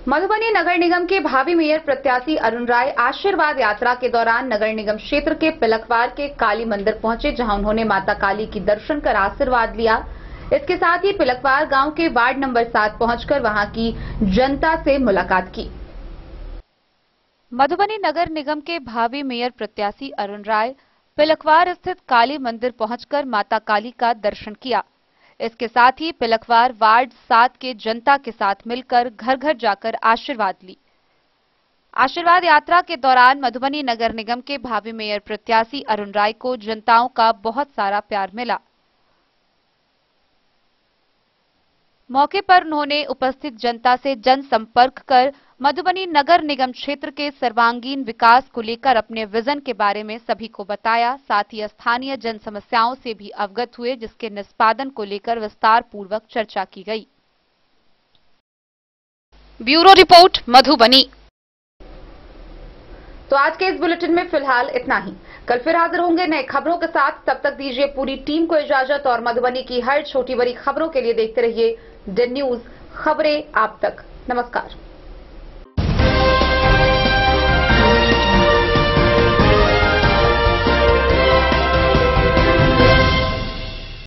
मधुबनी नगर निगम के भावी मेयर प्रत्याशी अरुण राय आशीर्वाद यात्रा के दौरान नगर निगम क्षेत्र के पिलकवार के काली मंदिर पहुंचे, जहां उन्होंने माता काली की दर्शन कर आशीर्वाद लिया। इसके साथ ही पिलकवार गांव के वार्ड नंबर 7 पहुंचकर वहां की जनता से मुलाकात की। मधुबनी नगर निगम के भावी मेयर प्रत्याशी अरुण राय पिलकवार स्थित काली मंदिर पहुंचकर माता काली का दर्शन किया। इसके साथ ही पिलखवार वार्ड 7 के जनता के साथ मिलकर घर घर जाकर आशीर्वाद ली। आशीर्वाद यात्रा के दौरान मधुबनी नगर निगम के भावी मेयर प्रत्याशी अरुण राय को जनताओं का बहुत सारा प्यार मिला। मौके पर उन्होंने उपस्थित जनता से जनसंपर्क कर मधुबनी नगर निगम क्षेत्र के सर्वांगीण विकास को लेकर अपने विजन के बारे में सभी को बताया। साथ ही स्थानीय जन समस्याओं से भी अवगत हुए, जिसके निष्पादन को लेकर विस्तार पूर्वक चर्चा की गई। Bureau report Madhubani. तो आज के इस बुलेटिन में फिलहाल इतना ही। कल फिर हाजिर होंगे नए खबरों के साथ। तब तक दीजिए पूरी टीम को इजाजत और मधुबनी की हर छोटी बड़ी खबरों के लिए देखते रहिए DEN न्यूज, खबरें आप तक। नमस्कार।